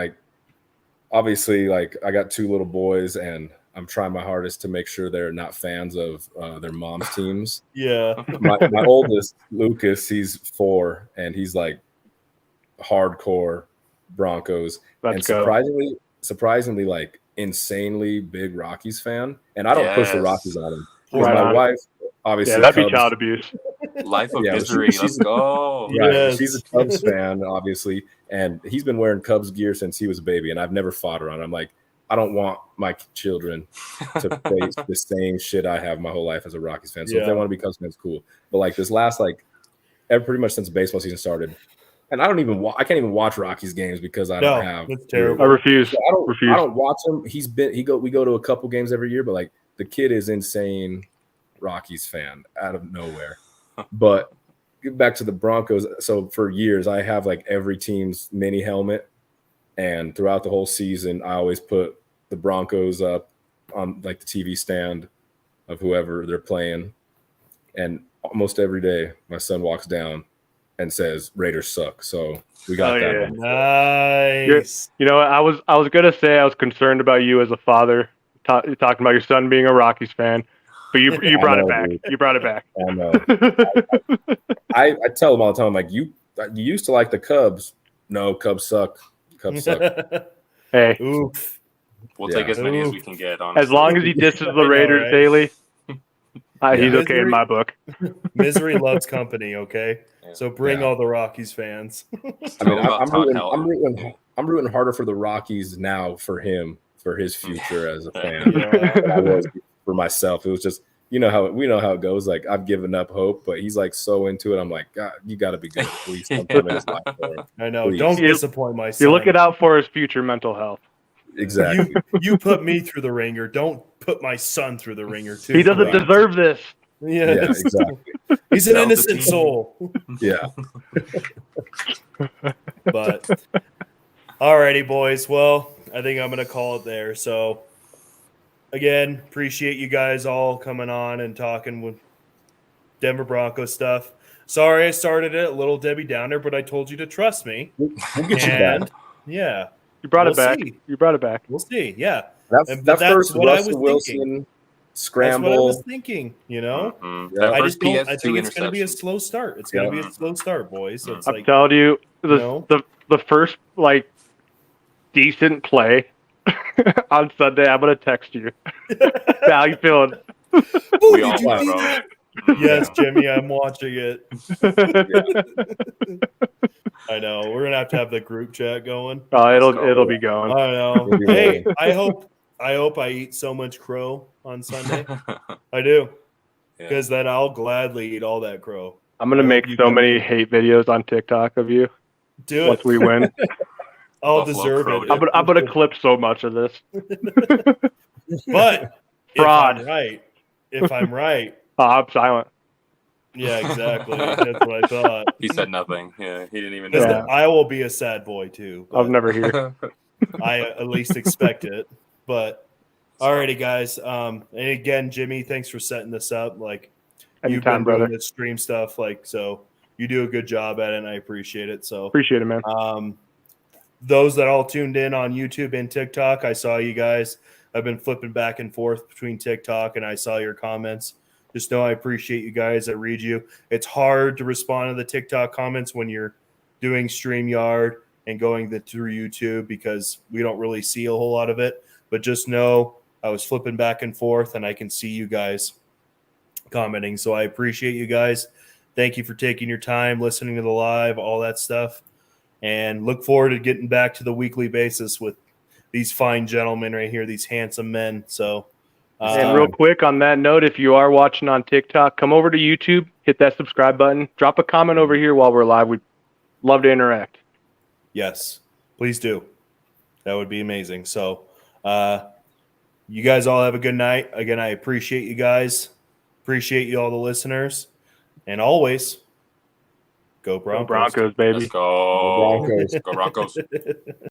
obviously, I got 2 little boys, and I'm trying my hardest to make sure they're not fans of their mom's teams. Yeah. My oldest, Lucas, he's 4, and he's hardcore Broncos. Let's go. Surprisingly, insanely big Rockies fan. And I don't push the Rockies on him. My wife, obviously, that'd be child abuse. Life of misery. Let's go. Right. Yes. She's a Cubs fan, obviously, and he's been wearing Cubs gear since he was a baby, and I've never fought her on it. I'm like, I don't want my children to face the same shit I have my whole life as a Rockies fan. So if they want to be Cubs fans, cool. But this last pretty much since baseball season started. And I can't even watch Rockies games because I don't have. It's terrible. I refuse. I don't watch him. We go to a couple games every year, but like the kid is insane Rockies fan out of nowhere. But get back to the Broncos. So for years, I have like every team's mini helmet, and throughout the whole season, I always put the Broncos up on like the TV stand of whoever they're playing, and almost every day, my son walks down and says Raiders suck. So we got that. Yeah. Nice. You know, I was gonna say I was concerned about you as a father, talking about your son being a Rockies fan, but you brought it back. Dude. You brought it back. I know. I tell him all the time, like you used to like the Cubs. No, Cubs suck. Cubs suck. Hey, oof. We'll take as many as we can get. Honestly. As long as he disses the Raiders daily, he's okay in my book. Misery loves company. Okay. So bring all the Rockies fans. I mean, I'm rooting harder for the Rockies now for him, for his future as a fan. Than I was for myself. It was just we know how it goes. Like I've given up hope, but he's like so into it. I'm like, God, you got to be good. Please don't come in his life for him. I know. Please. Don't disappoint my son. You're looking out for his future mental health. Exactly. You put me through the ringer. Don't put my son through the ringer too. He doesn't deserve this. Yes. Yeah, exactly. He's an innocent soul. Yeah. But alrighty, boys. Well, I think I'm gonna call it there. So again, appreciate you guys all coming on and talking with Denver Broncos stuff. Sorry I started it a little Debbie Downer, but I told you to trust me. We'll get you back. Yeah. You brought it back. You brought it back. We'll see. Yeah. That first Russell Wilson scramble. That's what I was thinking, you know? Mm-hmm. Yeah. I think it's going to be a slow start. It's going to be a slow start, boys. So it's I'm telling you, the first, like, decent play on Sunday, I'm going to text you. How you feeling? We all bro. Yes, Jimmy, I'm watching it. I know. We're gonna have to have the group chat going. Oh, it'll be going. I know. Hey, I hope I eat so much crow on Sunday. I do, because then I'll gladly eat all that crow. I'm gonna make so many hate videos on TikTok of you. Do once we win. I'll deserve it. I'm gonna clip so much of this. But fraud. If I'm right. Oh, I'm silent. Yeah, exactly. That's what I thought. He said nothing. Yeah, he didn't even know. Yeah. I will be a sad boy too. I've never heard. I at least expect it. But alrighty, guys. And again, Jimmy, thanks for setting this up. Like you've been doing this stream stuff, like so you do a good job at it, and I appreciate it. So appreciate it, man. Those that all tuned in on YouTube and TikTok, I saw you guys. I've been flipping back and forth between TikTok, and I saw your comments. Just know I appreciate you guys. I read you. It's hard to respond to the TikTok comments when you're doing StreamYard and going through YouTube because we don't really see a whole lot of it. But just know I was flipping back and forth, and I can see you guys commenting. So I appreciate you guys. Thank you for taking your time, listening to the live, all that stuff. And look forward to getting back to the weekly basis with these fine gentlemen right here, these handsome men. So, and real quick on that note, if you are watching on TikTok, come over to YouTube, hit that subscribe button, drop a comment over here while we're live. We'd love to interact. Yes, please do. That would be amazing. So, you guys all have a good night. Again, I appreciate you guys. Appreciate you all the listeners. And always, go Broncos. Go Broncos, baby. Let's go. Broncos. Go Broncos.